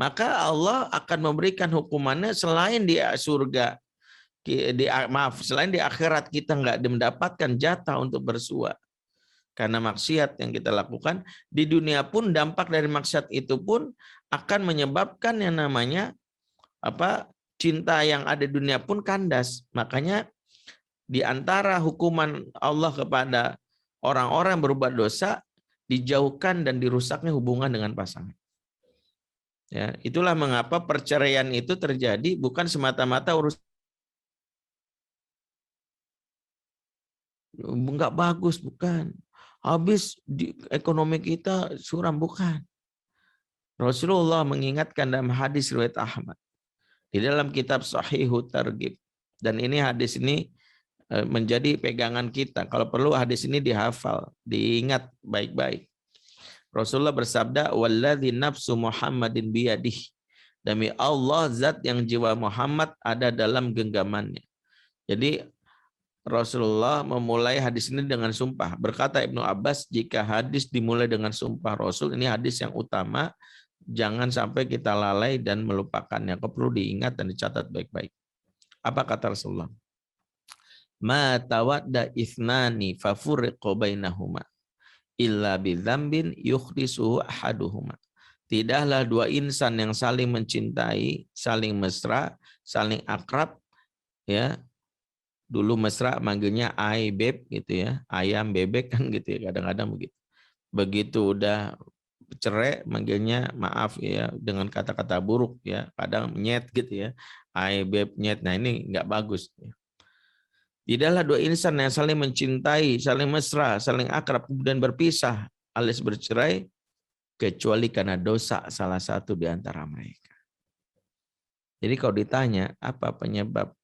maka Allah akan memberikan hukumannya selain di surga, selain di akhirat kita nggak mendapatkan jatah untuk bersua karena maksiat yang kita lakukan, di dunia pun dampak dari maksiat itu pun akan menyebabkan yang namanya cinta yang ada di dunia pun kandas. Makanya di antara hukuman Allah kepada orang-orang yang berbuat dosa, dijauhkan dan dirusaknya hubungan dengan pasangan. Ya, itulah mengapa perceraian itu terjadi bukan semata-mata urus nggak bagus, bukan. Habis di ekonomi kita suram, bukan. Rasulullah mengingatkan dalam hadis riwayat Ahmad di dalam kitab Sahihut Targhib, dan ini hadis ini menjadi pegangan kita. Kalau perlu hadis ini dihafal, diingat baik-baik. Rasulullah bersabda, "Walladzi nafsu Muhammadin biyadihi." Demi Allah, zat yang jiwa Muhammad ada dalam genggamannya. Jadi Rasulullah memulai hadis ini dengan sumpah. Berkata Ibnu Abbas, jika hadis dimulai dengan sumpah Rasul, ini hadis yang utama, jangan sampai kita lalai dan melupakannya. Perlu diingat dan dicatat baik-baik. Apa kata Rasulullah? Ma tawadda ithnani fafurriqu bainahuma illa bidzambin yukhdisuhu ahaduhuma. Tidaklah dua insan yang saling mencintai, saling mesra, saling akrab, ya. Dulu mesra manggilnya ay beb gitu ya, ayam bebek kan gitu ya, kadang-kadang begitu. Begitu udah cerai manggilnya maaf ya dengan kata-kata buruk ya, kadang nyet gitu ya, ay beb nyet. Nah ini nggak bagus. Tidaklah dua insan yang saling mencintai, saling mesra, saling akrab kemudian berpisah alias bercerai kecuali karena dosa salah satu di antara mereka. Jadi kalau ditanya apa penyebab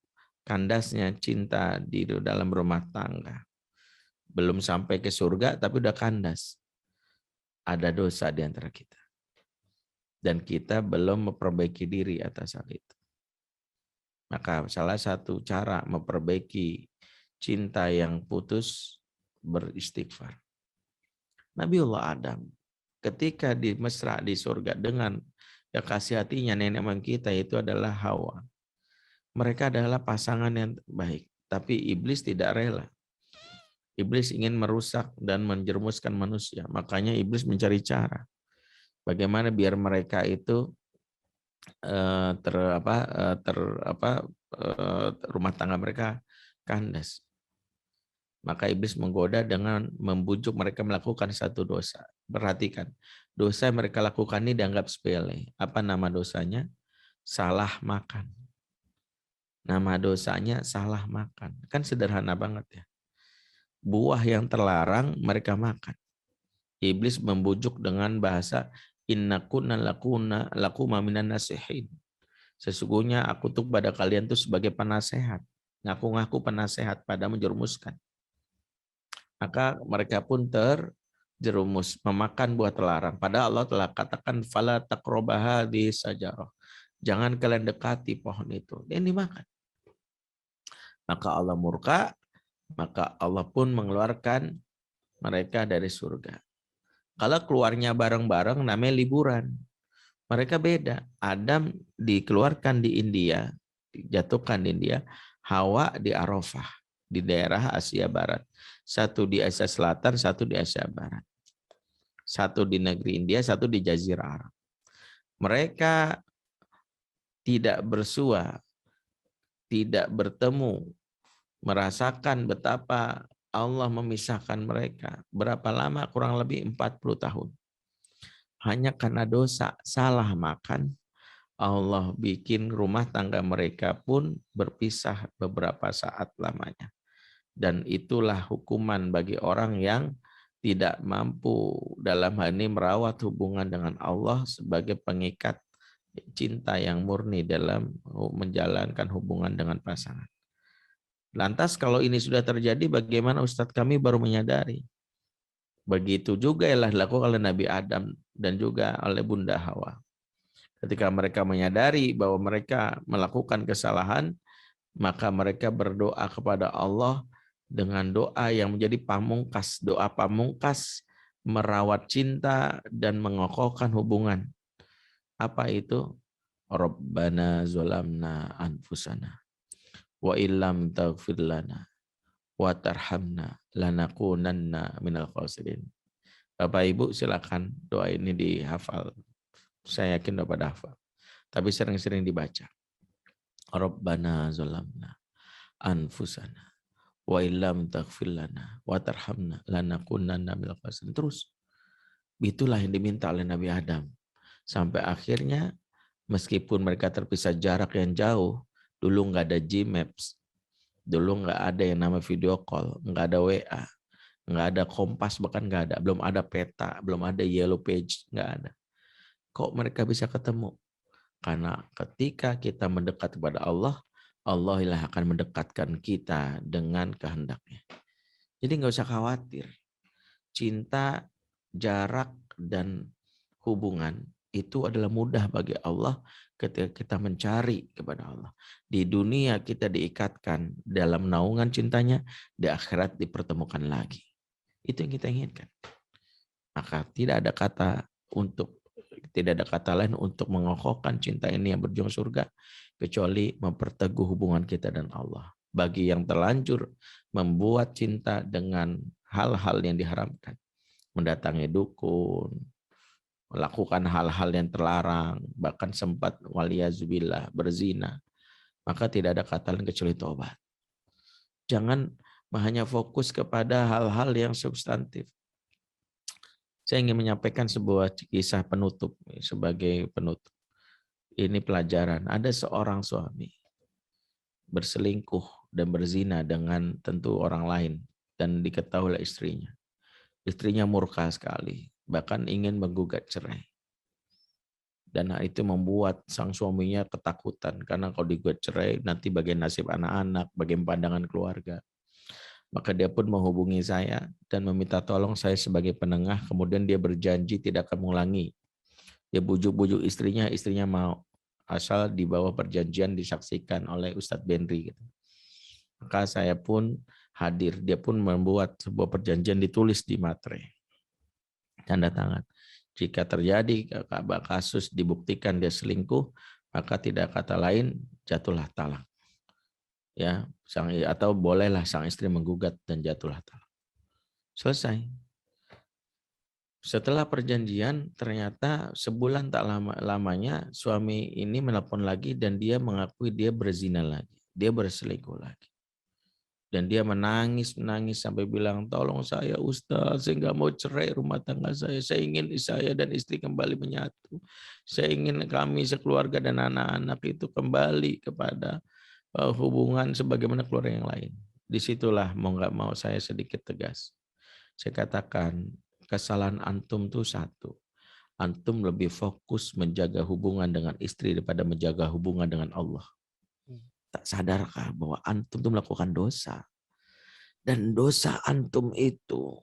kandasnya cinta di dalam rumah tangga, belum sampai ke surga tapi udah kandas, ada dosa di antara kita dan kita belum memperbaiki diri atas hal itu. Maka salah satu cara memperbaiki cinta yang putus, beristighfar. Nabiullah Adam ketika di mesra di surga dengan kasih hatinya nenek moyang kita itu adalah Hawa. Mereka adalah pasangan yang baik, tapi iblis tidak rela. Iblis ingin merusak dan menjerumuskan manusia. Makanya iblis mencari cara bagaimana biar mereka itu rumah tangga mereka kandas. Maka iblis menggoda dengan membujuk mereka melakukan satu dosa. Perhatikan, dosa yang mereka lakukan ini dianggap sepele. Apa nama dosanya? Salah makan. Nama dosanya salah makan. Kan sederhana banget ya. Buah yang terlarang mereka makan. Iblis membujuk dengan bahasa inna kunna lakuma minan nasihin. Sesungguhnya aku tuh pada kalian tuh sebagai penasehat. Ngaku-ngaku penasehat pada menjerumuskan. Maka mereka pun terjerumus memakan buah terlarang. Padahal Allah telah katakan fala taqrabaha di sajarah. Jangan kalian dekati pohon itu. Dan dimakan. Maka Allah murka, maka Allah pun mengeluarkan mereka dari surga. Kalau keluarnya bareng-bareng namanya liburan. Mereka beda. Adam dikeluarkan di India, dijatuhkan di India. Hawa di Arafah, di daerah Asia Barat. Satu di Asia Selatan, satu di Asia Barat. Satu di negeri India, satu di Jazirah Arab. Mereka tidak bersua, tidak bertemu, merasakan betapa Allah memisahkan mereka. Berapa lama? Kurang lebih 40 tahun. hanya karena dosa, salah makan, Allah bikin rumah tangga mereka pun berpisah beberapa saat lamanya. Dan itulah hukuman bagi orang yang tidak mampu dalam hal ini merawat hubungan dengan Allah sebagai pengikat cinta yang murni dalam menjalankan hubungan dengan pasangan. Lantas kalau ini sudah terjadi, bagaimana Ustadz? Kami baru menyadari. Begitu juga yang dilakukan oleh Nabi Adam dan juga oleh Bunda Hawa. Ketika mereka menyadari bahwa mereka melakukan kesalahan, maka mereka berdoa kepada Allah dengan doa yang menjadi pamungkas, doa pamungkas merawat cinta dan mengokohkan hubungan. Apa itu? Rabbana zolamna anfusana wa illam taghfir lana wa tarhamna lanakunanna minal khasirin. Bapak Ibu silakan doa ini dihafal. Saya yakin udah pada hafal. Tapi sering-sering dibaca. Rabbana zolamna anfusana wa illam taghfir lana wa tarhamna lanakunanna minal khasirin. Terus. Itulah yang diminta oleh Nabi Adam. Sampai akhirnya meskipun mereka terpisah jarak yang jauh, dulu nggak ada Gmaps, dulu nggak ada yang nama video call, nggak ada WA, nggak ada Kompas, bahkan nggak ada, belum ada peta, belum ada Yellow Page, nggak ada. Kok mereka bisa ketemu? Karena ketika kita mendekat kepada Allah, Allah lah akan mendekatkan kita dengan kehendaknya. Jadi nggak usah khawatir. Cinta, jarak, dan hubungan itu adalah mudah bagi Allah ketika kita mencari kepada Allah. Di dunia kita diikatkan dalam naungan cintanya, di akhirat dipertemukan lagi. Itu yang kita inginkan. Maka tidak ada kata lain untuk mengokohkan cinta ini yang berjuang surga kecuali memperteguh hubungan kita dan Allah. Bagi yang terlanjur membuat cinta dengan hal-hal yang diharamkan, mendatangi dukun, melakukan hal-hal yang terlarang, bahkan sempat waliyazubillah berzina, maka tidak ada kata lain kecuali taubat. Jangan hanya fokus kepada hal-hal yang substantif. Saya ingin menyampaikan sebuah kisah penutup sebagai penutup. Ini pelajaran. Ada seorang suami berselingkuh dan berzina dengan tentu orang lain dan diketahui oleh istrinya. Istrinya murka sekali, bahkan ingin menggugat cerai. Dan hal itu membuat sang suaminya ketakutan karena kalau digugat cerai nanti bagaimana nasib anak-anak, bagaimana pandangan keluarga. Maka dia pun menghubungi saya dan meminta tolong saya sebagai penengah. Kemudian dia berjanji tidak akan mengulangi. Dia bujuk-bujuk istrinya mau. Asal di bawah perjanjian disaksikan oleh Ustadz Benri. Maka saya pun hadir. Dia pun membuat sebuah perjanjian ditulis di materai. Tanda tangan. Jika terjadi kasus dibuktikan dia selingkuh, maka tidak kata lain jatuhlah talak. Ya, atau bolehlah sang istri menggugat dan jatuhlah talak. Selesai. Setelah perjanjian, ternyata sebulan tak lamanya suami ini menelpon lagi dan dia mengakui dia berzina lagi, dia berselingkuh lagi. Dan dia menangis sampai bilang, tolong saya Ustaz, saya nggak mau cerai rumah tangga saya ingin saya dan istri kembali menyatu. Saya ingin kami sekeluarga dan anak-anak itu kembali kepada hubungan sebagaimana keluarga yang lain. Disitulah mau nggak mau saya sedikit tegas. Saya katakan, kesalahan antum itu satu. Antum lebih fokus menjaga hubungan dengan istri daripada menjaga hubungan dengan Allah. Tak sadarkah bahwa antum itu melakukan dosa? Dan dosa antum itu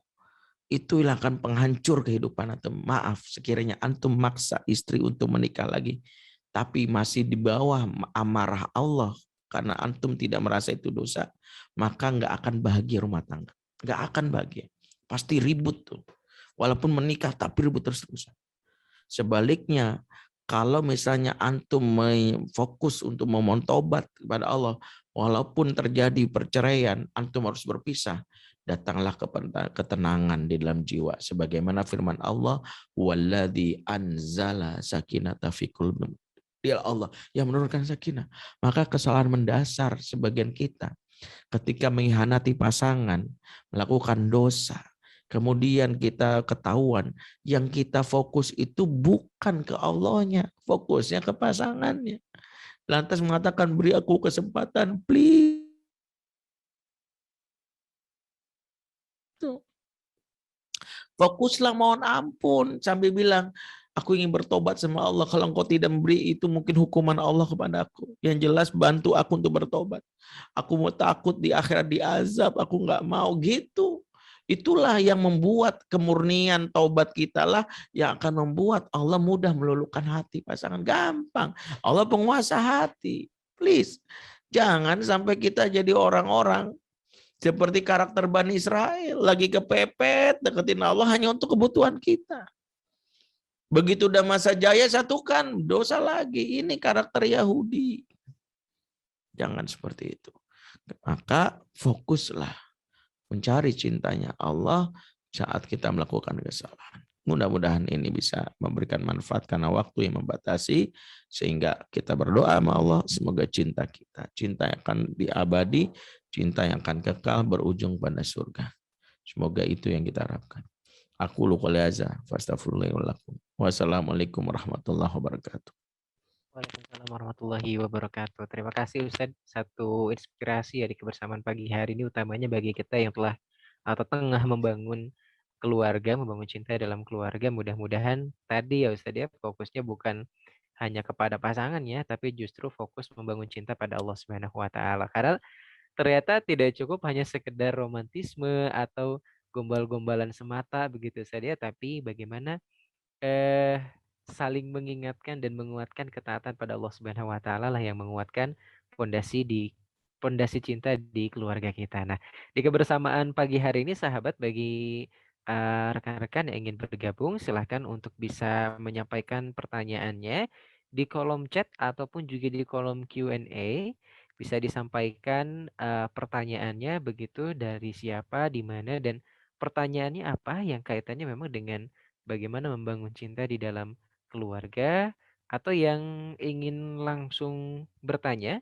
akan penghancur kehidupan antum. Maaf, sekiranya antum maksa istri untuk menikah lagi, tapi masih di bawah amarah Allah, karena antum tidak merasa itu dosa, maka nggak akan bahagia rumah tangga. Nggak akan bahagia. Pasti ribut tuh. Walaupun menikah, tapi ribut terus-terusan. Sebaliknya, kalau misalnya antum fokus untuk memohon taubat kepada Allah, walaupun terjadi perceraian, antum harus berpisah, datanglah ketenangan di dalam jiwa. Sebagaimana firman Allah, walladzi anzala sakinata fi qulubi. Dia Allah yang menurunkan sakinah. Maka kesalahan mendasar sebagian kita ketika mengkhianati pasangan, melakukan dosa, Kemudian kita ketahuan yang kita fokus itu bukan ke Allahnya, fokusnya ke pasangannya. Lantas mengatakan, beri aku kesempatan, please. Fokuslah mohon ampun sambil bilang, aku ingin bertobat sama Allah. Kalau engkau tidak memberi itu mungkin hukuman Allah kepadaku. Yang jelas bantu aku untuk bertobat. Aku mau takut di akhirat diazab, aku nggak mau gitu. Itulah yang membuat kemurnian taubat kita lah yang akan membuat Allah mudah meluluhkan hati pasangan. Gampang. Allah penguasa hati. Please. Jangan sampai kita jadi orang-orang seperti karakter Bani Israel. Lagi kepepet deketin Allah hanya untuk kebutuhan kita. Begitu udah masa jaya satukan. Dosa lagi. Ini karakter Yahudi. Jangan seperti itu. Maka fokuslah mencari cintanya Allah saat kita melakukan kesalahan. Mudah-mudahan ini bisa memberikan manfaat karena waktu yang membatasi, sehingga kita berdoa sama Allah semoga cinta kita, cinta yang akan diabadi, cinta yang akan kekal berujung pada surga. Semoga itu yang kita harapkan. Aku qouli hadza fastaghfirullahi wa lakum. Wassalamualaikum warahmatullahi wabarakatuh. Waalaikumsalam warahmatullahi wabarakatuh. Terima kasih Ustadz, satu inspirasi ya di kebersamaan pagi hari ini, utamanya bagi kita yang telah atau tengah membangun keluarga, membangun cinta dalam keluarga. Mudah-mudahan tadi ya Ustadz ya, fokusnya bukan hanya kepada pasangannya, tapi justru fokus membangun cinta pada Allah Subhanahu wa taala. Karena ternyata tidak cukup hanya sekedar romantisme atau gombal-gombalan semata begitu saja, tapi bagaimana saling mengingatkan dan menguatkan ketaatan pada Allah Subhanahu wa taala lah yang menguatkan pondasi cinta di keluarga kita. Nah, di kebersamaan pagi hari ini sahabat, bagi rekan-rekan yang ingin bergabung silahkan untuk bisa menyampaikan pertanyaannya di kolom chat ataupun juga di kolom Q&A. Bisa disampaikan pertanyaannya begitu, dari siapa, di mana, dan pertanyaannya apa yang kaitannya memang dengan bagaimana membangun cinta di dalam keluarga, atau yang ingin langsung bertanya,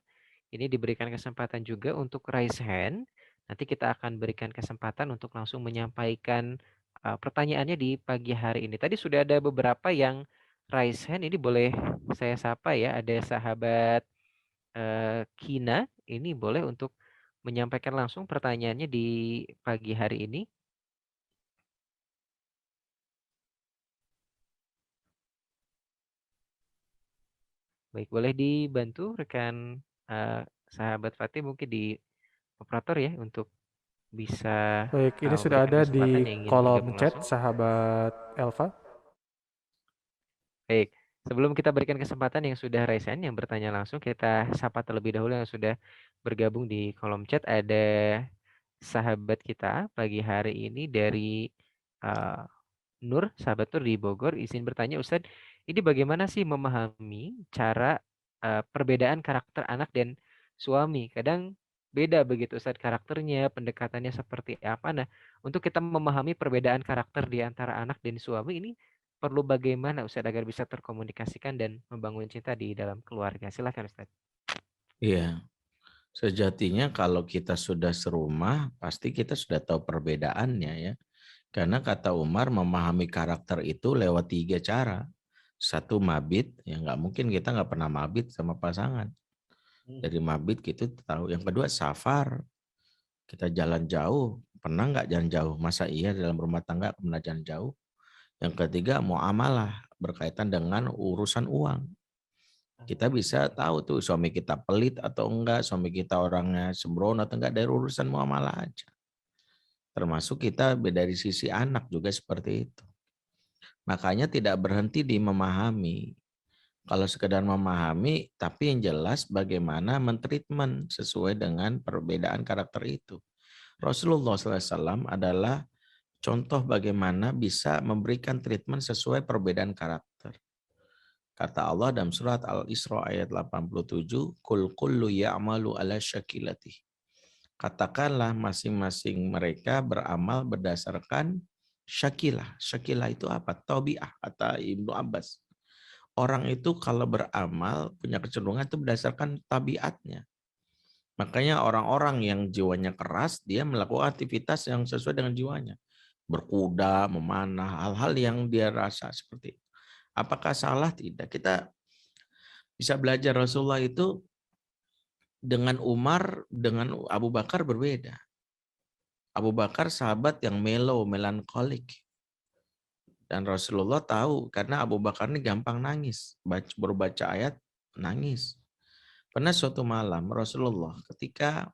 ini diberikan kesempatan juga untuk raise hand. Nanti kita akan berikan kesempatan untuk langsung menyampaikan pertanyaannya di pagi hari ini. Tadi sudah ada beberapa yang raise hand, ini boleh saya sapa ya. Ada sahabat Kina, ini boleh untuk menyampaikan langsung pertanyaannya di pagi hari ini. Baik, boleh dibantu rekan sahabat Fatih mungkin di operator ya untuk bisa Baik, ini sudah berikan ada kesempatan di yang ingin kolom bergabung chat langsung. sahabat Elva. Baik, sebelum kita berikan kesempatan yang sudah raise hand, yang bertanya langsung, kita sapa terlebih dahulu yang sudah bergabung di kolom chat. Ada sahabat kita pagi hari ini dari Nur, sahabat Nur di Bogor, izin bertanya Ustadz, ini bagaimana sih memahami cara perbedaan karakter anak dan suami? Kadang beda begitu Ustadz karakternya, pendekatannya seperti apa. Nah, untuk kita memahami perbedaan karakter di antara anak dan suami ini perlu bagaimana Ustadz agar bisa terkomunikasikan dan membangun cinta di dalam keluarga? Silakan Ustadz. Iya, sejatinya kalau kita sudah serumah, pasti kita sudah tahu perbedaannya ya. Karena kata Umar, memahami karakter itu lewat 3 cara. Satu, mabit, ya nggak mungkin kita nggak pernah mabit sama pasangan. Dari mabit gitu tahu. Yang kedua, safar. Kita jalan jauh, pernah nggak jalan jauh? Masa iya dalam rumah tangga pernah jalan jauh? Yang ketiga, muamalah, berkaitan dengan urusan uang. Kita bisa tahu tuh suami kita pelit atau enggak, suami kita orangnya sembrono atau enggak dari urusan muamalah aja. Termasuk kita dari sisi anak juga seperti itu. Makanya tidak berhenti di memahami. Kalau sekedar memahami, tapi yang jelas bagaimana mentreatment sesuai dengan perbedaan karakter itu. Rasulullah SAW adalah contoh bagaimana bisa memberikan treatment sesuai perbedaan karakter. Kata Allah dalam surat Al-Isra ayat 87, Kul kullu ya'malu ala syakilati. Katakanlah masing-masing mereka beramal berdasarkan syakilah. Syakilah itu apa? Tabi'ah, kata Ibnu Abbas. Orang itu kalau beramal punya kecenderungan itu berdasarkan tabiatnya. Makanya orang-orang yang jiwanya keras, dia melakukan aktivitas yang sesuai dengan jiwanya. berkuda, memanah, hal-hal yang dia rasa seperti itu. Apakah salah? Tidak. Kita bisa belajar Rasulullah itu dengan Umar, dengan Abu Bakar berbeda. Abu Bakar sahabat yang melankolik. Dan Rasulullah tahu karena Abu Bakar ini gampang nangis. Baru baca ayat, nangis. Pernah suatu malam Rasulullah ketika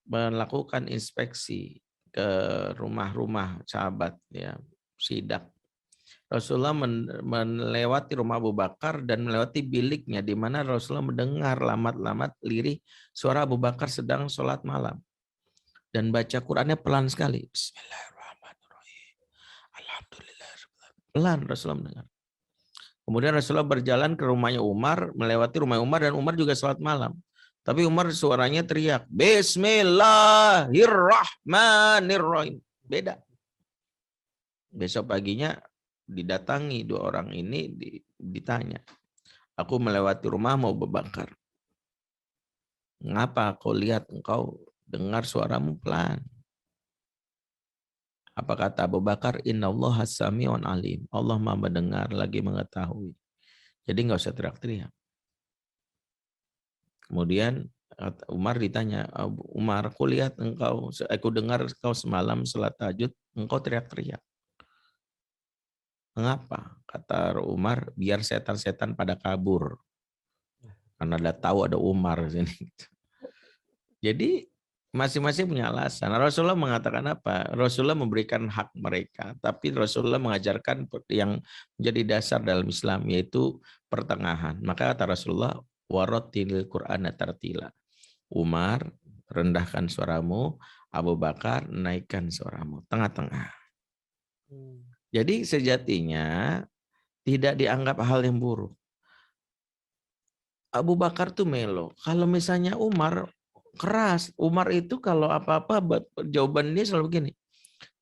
melakukan inspeksi ke rumah-rumah sahabat, ya, sidak. Rasulullah melewati rumah Abu Bakar dan melewati biliknya di mana Rasulullah mendengar lamat-lamat lirih suara Abu Bakar sedang sholat malam. Dan baca Qurannya pelan sekali. Bismillahirrahmanirrahim. Alhamdulillah. Pelan Rasulullah mendengar. Kemudian Rasulullah berjalan ke rumahnya Umar, melewati rumah Umar dan Umar juga sholat malam. Tapi Umar suaranya teriak, Bismillahirrahmanirrahim. Beda. Besok paginya didatangi dua orang ini, ditanya. Aku melewati rumah Abu Bakar. Ngapa kau lihat engkau dengar suaramu pelan? Apa kata Abu Bakar? Innallaha sami'un alim. Allah Maha mendengar lagi mengetahui. Jadi nggak usah teriak-teriak. Kemudian Umar ditanya, Umar, aku lihat aku dengar engkau semalam salat tahajud, engkau teriak-teriak. Mengapa? Kata Umar, biar setan-setan pada kabur. Karena udah tahu ada Umar di sini. Jadi masing-masing punya alasan. Rasulullah mengatakan apa? Rasulullah memberikan hak mereka, tapi Rasulullah mengajarkan yang menjadi dasar dalam Islam, yaitu pertengahan. Maka kata Rasulullah, warattilil Qur'ana tartila. Umar, rendahkan suaramu. Abu Bakar, naikkan suaramu. Tengah-tengah. Jadi sejatinya tidak dianggap hal yang buruk. Abu Bakar tuh melo. Kalau misalnya Umar keras. Umar itu kalau apa-apa jawaban dia selalu begini.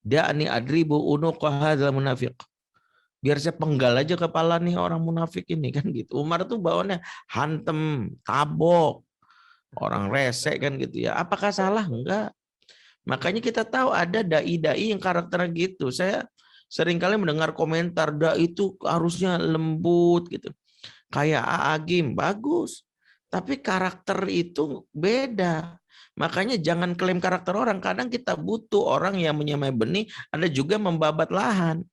Da'ani adribu unuqa hadzal munafiq. Biar saya penggal aja kepala nih orang munafik ini, kan gitu. Umar tuh bawaannya hantem, tabok, orang rese kan gitu ya. Apakah salah? Enggak. Makanya kita tahu ada dai-dai yang karakternya gitu. Saya seringkali mendengar komentar, dai itu harusnya lembut gitu. Kayak Agim, bagus. Tapi karakter itu beda. Makanya jangan klaim karakter orang. Kadang kita butuh orang yang menyamai benih, ada juga membabat lahan.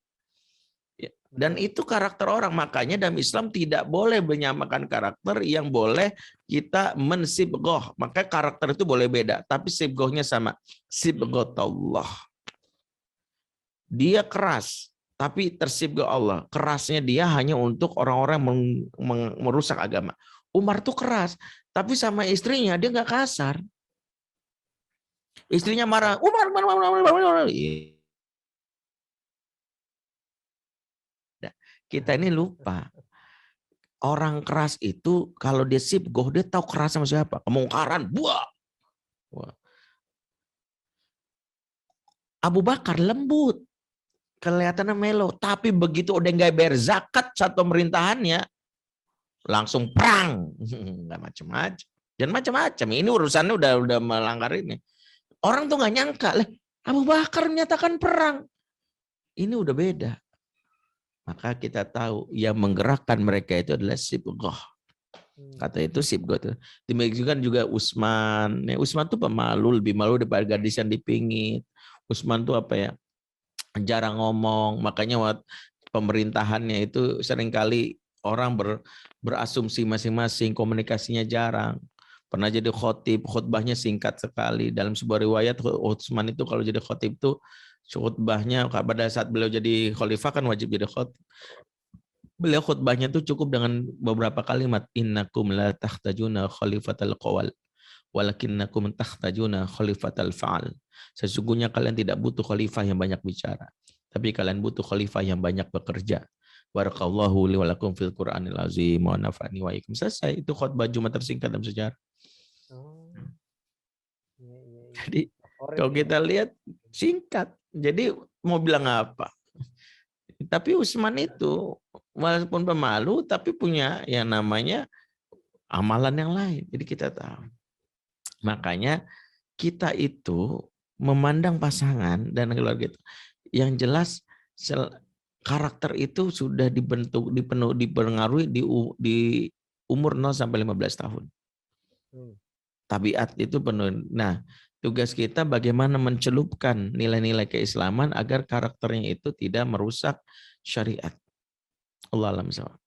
Dan itu karakter orang. Makanya dalam Islam tidak boleh menyamakan karakter, yang boleh kita mensibgoh. Maka karakter itu boleh beda, tapi sibgohnya sama. Sibghatullah. Dia keras, tapi tersibgoh Allah. Kerasnya dia hanya untuk orang-orang merusak agama. Umar tuh keras, tapi sama istrinya dia nggak kasar. Istrinya marah, Umar. Kita ini lupa. Orang keras itu kalau dia sibgoh, dia tahu keras sama siapa. Kemungkaran, buah. Abu Bakar lembut, kelihatannya melo. Tapi begitu udah nggak bayar zakat saat pemerintahannya, langsung perang. Nggak macam-macam. Dan macam-macam. Ini urusannya udah melanggar ini. Orang tuh nggak nyangka, Abu Bakar menyatakan perang. Ini udah beda. Maka kita tahu yang menggerakkan mereka itu adalah sibgoh. Kata itu sibgoh. Demikian juga Utsman. Utsman tuh pemalu, lebih malu daripada gadis yang dipingit. Utsman tuh apa ya? Jarang ngomong. Makanya pemerintahannya itu seringkali orang berasumsi masing-masing, komunikasinya jarang. Pernah jadi khotib, khutbahnya singkat sekali. Dalam sebuah riwayat Utsman itu kalau jadi khotib itu khutbahnya pada saat beliau jadi khalifah kan wajib jadi khutbah. Beliau khutbahnya tuh cukup dengan beberapa kalimat, innakum la tahtajuna khalifatal qawal walakinnakum tahtajuna khalifatal fa'al. Sesungguhnya kalian tidak butuh khalifah yang banyak bicara, tapi kalian butuh khalifah yang banyak bekerja. Barakallahu li wa lakum fil Qur'anil azim wa nafa'ani wa iyyakum. Selesai, itu khutbah Jumat tersingkat dalam sejarah. Jadi kalau kita lihat singkat. Jadi mau bilang apa? Tapi Utsman itu walaupun pemalu tapi punya yang namanya amalan yang lain. Jadi kita tahu. Makanya kita itu memandang pasangan dan keluarga itu Yang jelas karakter itu sudah dibentuk, dipengaruhi di umur 0 sampai 15 tahun. Tabiat itu penuh. Nah, tugas kita bagaimana mencelupkan nilai-nilai keislaman agar karakternya itu tidak merusak syariat. Allah alam sawab.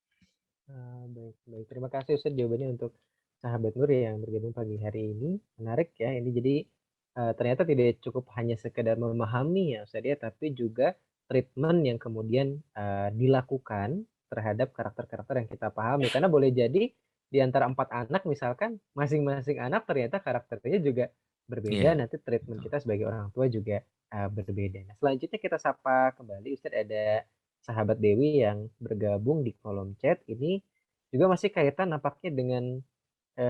Baik. Terima kasih Ustaz jawabannya untuk sahabat Nur yang bergabung pagi hari ini. Menarik ya, ini jadi ternyata tidak cukup hanya sekedar memahami ya Ustaz ya, tapi juga treatment yang kemudian dilakukan terhadap karakter-karakter yang kita pahami. Karena boleh jadi di antara 4 anak misalkan, masing-masing anak ternyata karakternya juga berbeda, nanti treatment kita sebagai orang tua juga berbeda. Nah, selanjutnya kita sapa kembali Ustaz, ada sahabat Dewi yang bergabung di kolom chat. Ini juga masih kaitan nampaknya dengan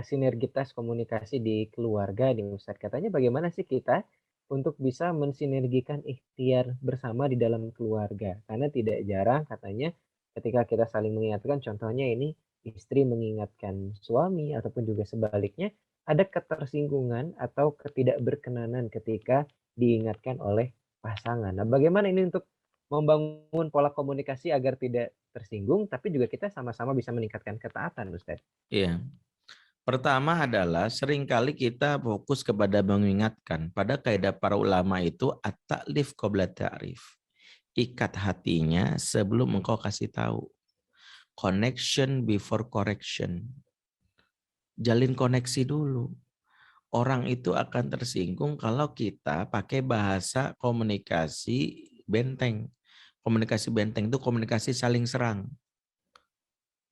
sinergitas komunikasi di keluarga nih Ustaz. Katanya bagaimana sih kita untuk bisa mensinergikan ikhtiar bersama di dalam keluarga. Karena tidak jarang katanya ketika kita saling mengingatkan, contohnya ini istri mengingatkan suami ataupun juga sebaliknya, ada ketersinggungan atau ketidakberkenanan ketika diingatkan oleh pasangan. Nah, bagaimana ini untuk membangun pola komunikasi agar tidak tersinggung, tapi juga kita sama-sama bisa meningkatkan ketaatan, Ustaz? Iya. Pertama adalah seringkali kita fokus kepada mengingatkan. Pada kaidah para ulama itu at-ta'lif qabla ta'rif. Ikat hatinya sebelum engkau kasih tahu. Connection before correction. Jalin koneksi dulu. Orang itu akan tersinggung kalau kita pakai bahasa komunikasi benteng. Komunikasi benteng itu komunikasi saling serang.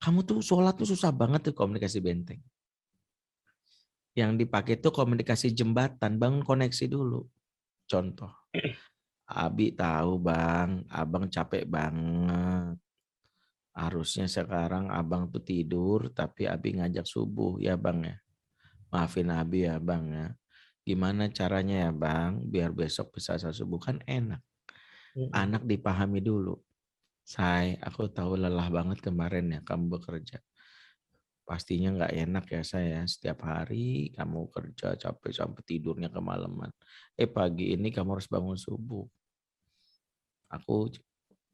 Kamu tuh sholat tuh susah banget tuh komunikasi benteng. Yang dipakai itu komunikasi jembatan, bangun koneksi dulu. Contoh, Abi tahu bang, abang capek banget. Harusnya sekarang abang tuh tidur, tapi Abi ngajak subuh ya bang ya. Maafin Abi ya bang ya. Gimana caranya ya bang, biar besok bisa subuh kan enak. Anak dipahami dulu. Say, aku tahu lelah banget kemarin ya kamu bekerja. Pastinya nggak enak ya saya. Setiap hari kamu kerja capek sampai tidurnya kemalaman. Pagi ini kamu harus bangun subuh. Aku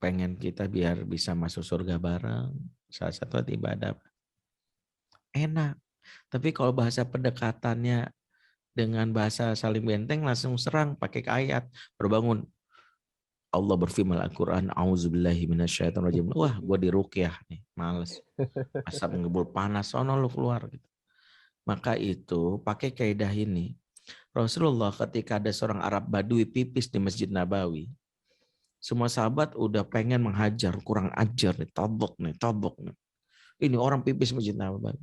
pengen kita biar bisa masuk surga bareng. Salah satu ibadah. Enak. Tapi kalau bahasa pendekatannya dengan bahasa saling benteng langsung serang pakai ayat. Berbangun. Allah berfirman Al-Quran, A'udzubillahi minasyaitonirrajim. Wah, gue diruqyah nih, males. Asap ngebul panas, sono lu keluar. Gitu. Maka itu pakai kaidah ini. Rasulullah ketika ada seorang Arab Badui pipis di Masjid Nabawi, semua sahabat udah pengen menghajar, kurang ajar nih, tabok nih. Ini orang pipis Masjid Nabawi.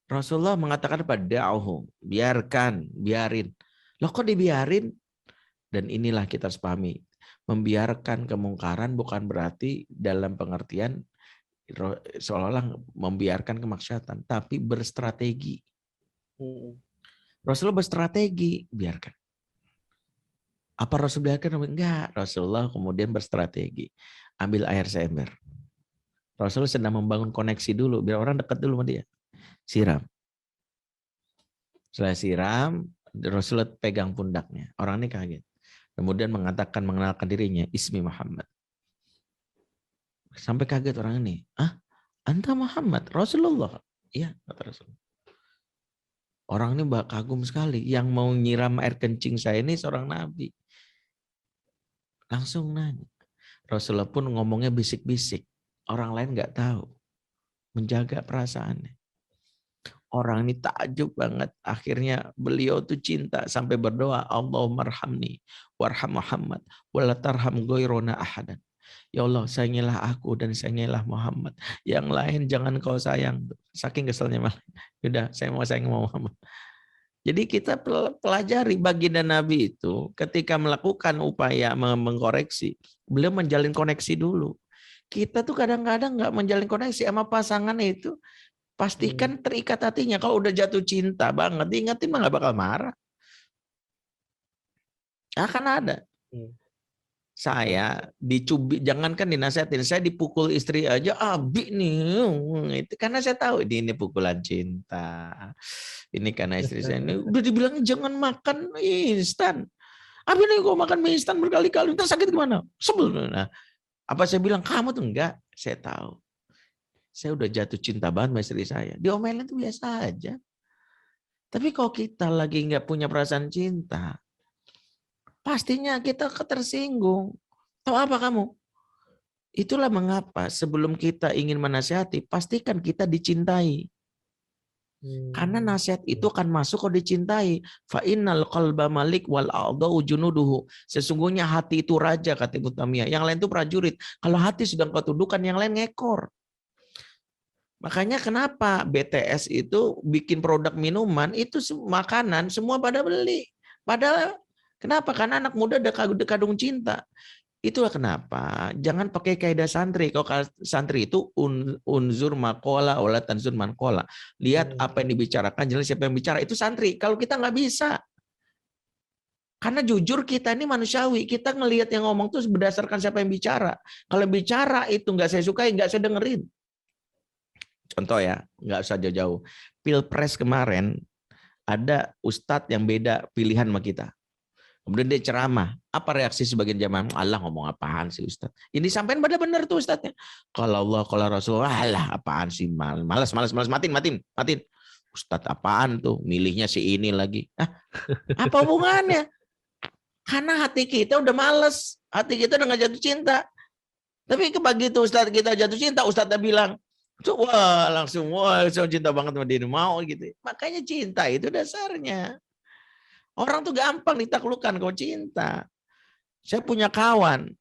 Rasulullah mengatakan da'uhu, biarin. Loh kok dibiarin? Dan inilah kita harus pahami. Membiarkan kemungkaran bukan berarti dalam pengertian seolah-olah membiarkan kemaksiatan, tapi berstrategi. Rasulullah berstrategi, biarkan. Apa Rasulullah biarkan? Enggak. Rasulullah kemudian berstrategi. Ambil air seember. Rasulullah sedang membangun koneksi dulu, biar orang dekat dulu sama dia. Siram. Setelah siram, Rasulullah pegang pundaknya. Orang ini kaget. Kemudian mengenalkan dirinya, Ismi Muhammad. Sampai kaget orang ini. Anta Muhammad, Rasulullah. Iya, kata Rasulullah. Orang ini kagum sekali. Yang mau nyiram air kencing saya ini seorang nabi. Langsung nanya. Rasulullah pun ngomongnya bisik-bisik. Orang lain nggak tahu. Menjaga perasaannya. Orang ini takjub banget. Akhirnya beliau tuh cinta sampai berdoa, Allahumma arhamni warham Muhammad wala tarham ghairana ahadan. Ya Allah, sayangilah aku dan sayangilah Muhammad. Yang lain jangan kau sayang. Saking keselnya malah. Udah, saya mau sayang Muhammad. Jadi kita pelajari baginda Nabi itu ketika melakukan upaya mengkoreksi, beliau menjalin koneksi dulu. Kita tuh kadang-kadang nggak menjalin koneksi sama pasangan itu. Pastikan terikat hatinya. Kalau udah jatuh cinta banget, diingatin mah nggak bakal marah. Akan ada. Saya dicubit, jangankan dinasihatin, saya dipukul istri aja, Abi nih. Itu karena saya tahu ini pukulan cinta. Ini karena istri saya ini udah dibilang jangan makan instan. Apa ini kok makan mie instan berkali-kali, entah sakit gimana? Sebel. Nah, apa saya bilang, kamu tuh enggak, saya tahu. Saya udah jatuh cinta banget sama istri saya. Diomelin tuh biasa aja. Tapi kalau kita lagi nggak punya perasaan cinta, pastinya kita tersinggung. Tahu apa kamu? Itulah mengapa sebelum kita ingin menasihati, pastikan kita dicintai. Karena nasihat itu akan masuk kalau dicintai. Fa innal qalba malik wal a'dha'u junuduhu. Sesungguhnya hati itu raja, kata Ibnu Taimiyah. Yang lain itu prajurit. Kalau hati sudah kau tundukkan, yang lain ngekor. Makanya kenapa BTS itu bikin produk minuman, itu makanan semua pada beli. Padahal kenapa? Karena anak muda udah kadung cinta. Itulah kenapa jangan pakai kaidah santri. Kalau santri itu unzur makola olah tanzur mankola. Lihat apa yang dibicarakan, jelas siapa yang bicara, itu santri. Kalau kita nggak bisa. Karena jujur kita ini manusiawi, kita ngelihat yang ngomong tuh berdasarkan siapa yang bicara. Kalau yang bicara itu nggak saya sukai, nggak saya dengerin. Contoh ya, nggak usah jauh-jauh. Pilpres kemarin ada ustadz yang beda pilihan sama kita. Kemudian dia ceramah. Apa reaksi sebagian jamaah? Allah ngomong apaan sih ustadz? Ini disampaikan pada benar tuh ustadznya. Kalau Allah, kalau Rasulullah, Allah apaan sih? Malas, matiin. Ustadz apaan tuh? Milihnya si ini lagi. Apa hubungannya? Karena hati kita udah males. Hati kita udah nggak jatuh cinta. Tapi begitu ustadz kita jatuh cinta, ustadznya bilang, wah langsung cinta banget sama dia, mau gitu. Makanya cinta itu dasarnya. Orang tuh gampang ditaklukkan kalau cinta. Saya punya kawan,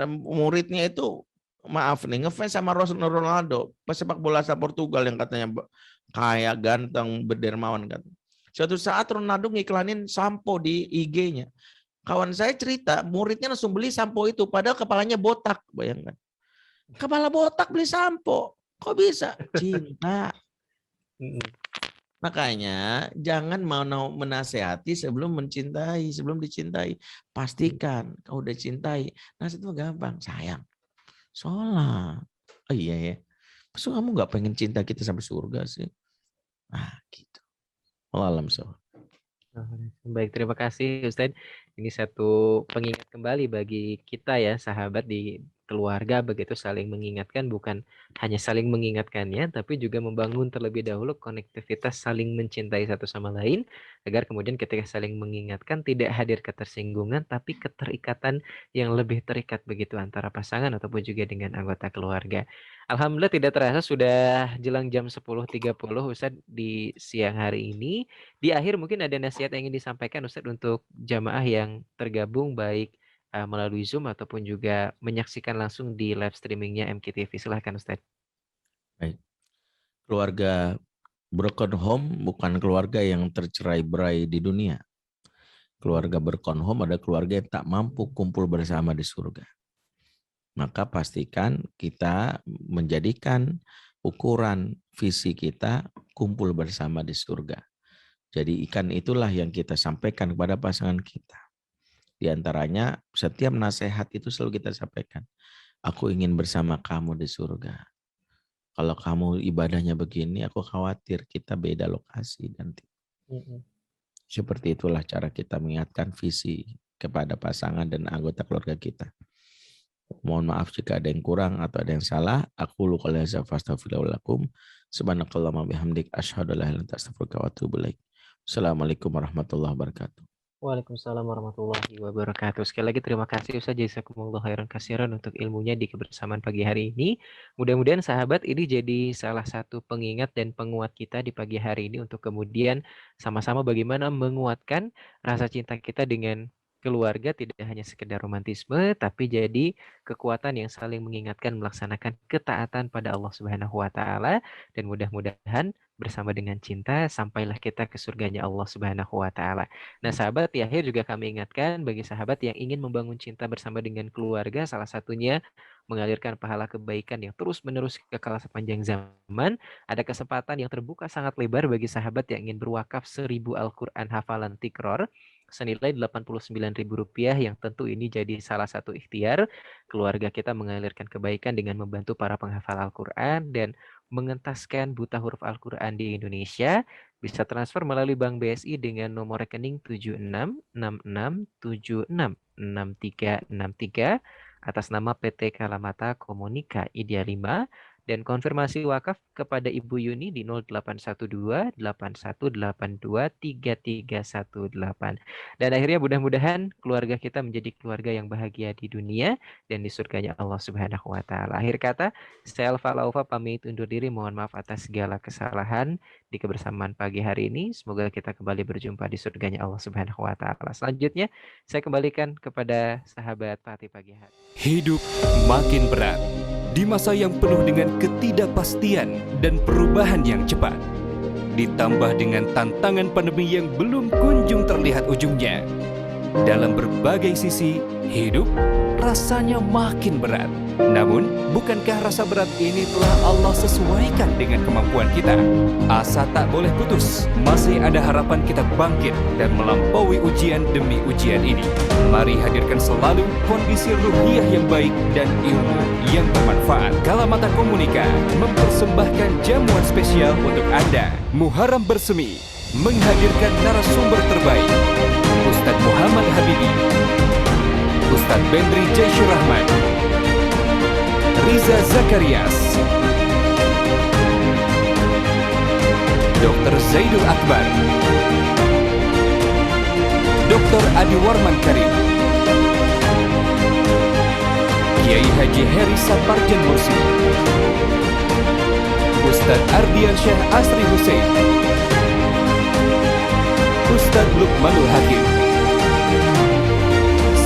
muridnya itu maaf nih ngefans sama Ronaldo, pesepak bola asal Portugal yang katanya kaya, ganteng, berdermawan kan. Suatu saat Ronaldo ngiklanin sampo di IG-nya. Kawan saya cerita, muridnya langsung beli sampo itu, padahal kepalanya botak, bayangkan. Kepala botak beli sampo. Kok bisa? Cinta. Makanya jangan mau menasehati sebelum mencintai, sebelum dicintai. Pastikan kau udah cintai. Nasihat itu gampang, sayang. Sholat. Oh iya ya. Maksud kamu nggak pengen cinta kita sampai surga sih? Ah gitu. Alam so. Baik, terima kasih Ustadz. Ini satu pengingat kembali bagi kita ya, sahabat di keluarga, begitu saling mengingatkan, bukan hanya saling mengingatkannya, tapi juga membangun terlebih dahulu konektivitas saling mencintai satu sama lain, agar kemudian ketika saling mengingatkan tidak hadir ketersinggungan, tapi keterikatan yang lebih terikat begitu antara pasangan ataupun juga dengan anggota keluarga. Alhamdulillah tidak terasa sudah jelang jam 10.30 Ustadz di siang hari ini. Di akhir mungkin ada nasihat yang ingin disampaikan Ustadz untuk jamaah yang tergabung baik melalui Zoom ataupun juga menyaksikan langsung di live streamingnya MKTV. Silahkan Ustadz. Baik. Keluarga broken home bukan keluarga yang tercerai-berai di dunia. Keluarga broken home ada keluarga yang tak mampu kumpul bersama di surga. Maka pastikan kita menjadikan ukuran visi kita kumpul bersama di surga. Jadi ikan itulah yang kita sampaikan kepada pasangan kita. Di antaranya setiap nasihat itu selalu kita sampaikan. Aku ingin bersama kamu di surga. Kalau kamu ibadahnya begini, aku khawatir kita beda lokasi nanti. Seperti itulah cara kita mengingatkan visi kepada pasangan dan anggota keluarga kita. Mohon maaf jika ada yang kurang atau ada yang salah. Aku lu qouli hadza fastaghfirullaha lakum. Subhanakallahumma bihamdik asyhadu an la ilaha illa anta astaghfiruka wa atubu ilaik. Assalamualaikum warahmatullahi wabarakatuh. Waalaikumsalam warahmatullahi wabarakatuh. Sekali lagi terima kasih Ustaz Jazakumullah khairan katsiran untuk ilmunya di kebersamaan pagi hari ini. Mudah-mudahan sahabat ini jadi salah satu pengingat dan penguat kita di pagi hari ini untuk kemudian sama-sama bagaimana menguatkan rasa cinta kita dengan keluarga, tidak hanya sekedar romantisme, tapi jadi kekuatan yang saling mengingatkan melaksanakan ketaatan pada Allah Subhanahu wa taala, dan mudah-mudahan bersama dengan cinta sampailah kita ke surganya Allah Subhanahu wa taala. Nah, sahabat, di akhir juga kami ingatkan bagi sahabat yang ingin membangun cinta bersama dengan keluarga, salah satunya mengalirkan pahala kebaikan yang terus-menerus kekal sepanjang zaman. Ada kesempatan yang terbuka sangat lebar bagi sahabat yang ingin berwakaf 1000 Al-Quran hafalan tikror senilai Rp89.000, yang tentu ini jadi salah satu ikhtiar keluarga kita mengalirkan kebaikan dengan membantu para penghafal Al-Quran dan mengentaskan buta huruf Al-Quran di Indonesia. Bisa transfer melalui Bank BSI dengan nomor rekening 7666766363 atas nama PT Kalamata Komunika Idea 5, dan konfirmasi wakaf kepada Ibu Yuni di 0812-8182-3318. Dan akhirnya mudah-mudahan keluarga kita menjadi keluarga yang bahagia di dunia dan di surganya Allah Subhanahu wa taala. Akhir kata, saya Alfa Laufa pamit undur diri. Mohon maaf atas segala kesalahan di kebersamaan pagi hari ini. Semoga kita kembali berjumpa di surganya Allah Subhanahu wa taala. Selanjutnya, saya kembalikan kepada sahabat Pati Pagi Hari. Hidup makin berat di masa yang penuh dengan ketidakpastian dan perubahan yang cepat. Ditambah dengan tantangan pandemi yang belum kunjung terlihat ujungnya. Dalam berbagai sisi, hidup rasanya makin berat. Namun, bukankah rasa berat ini telah Allah sesuaikan dengan kemampuan kita? Asa tak boleh putus. Masih ada harapan kita bangkit dan melampaui ujian demi ujian ini. Mari hadirkan selalu kondisi ruhiyah yang baik dan ilmu yang bermanfaat. Kalamata Komunika mempersembahkan jamuan spesial untuk Anda. Muharram Bersemi menghadirkan narasumber terbaik. Ustadz Muhammad Habibi, Ustadz Bendri Jaisyur Rahman, Riza Zakarias, Dr. Zaidul Akbar, Dr. Adi Warman Karim, Kiai Haji Heri Saparjan Mursi, Ustadz Ardian Syekh Asri Hussein, Ustadz Lukmanul Hakim.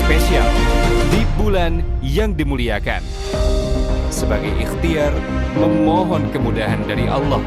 Spesial di bulan yang dimuliakan, sebagai ikhtiar memohon kemudahan dari Allah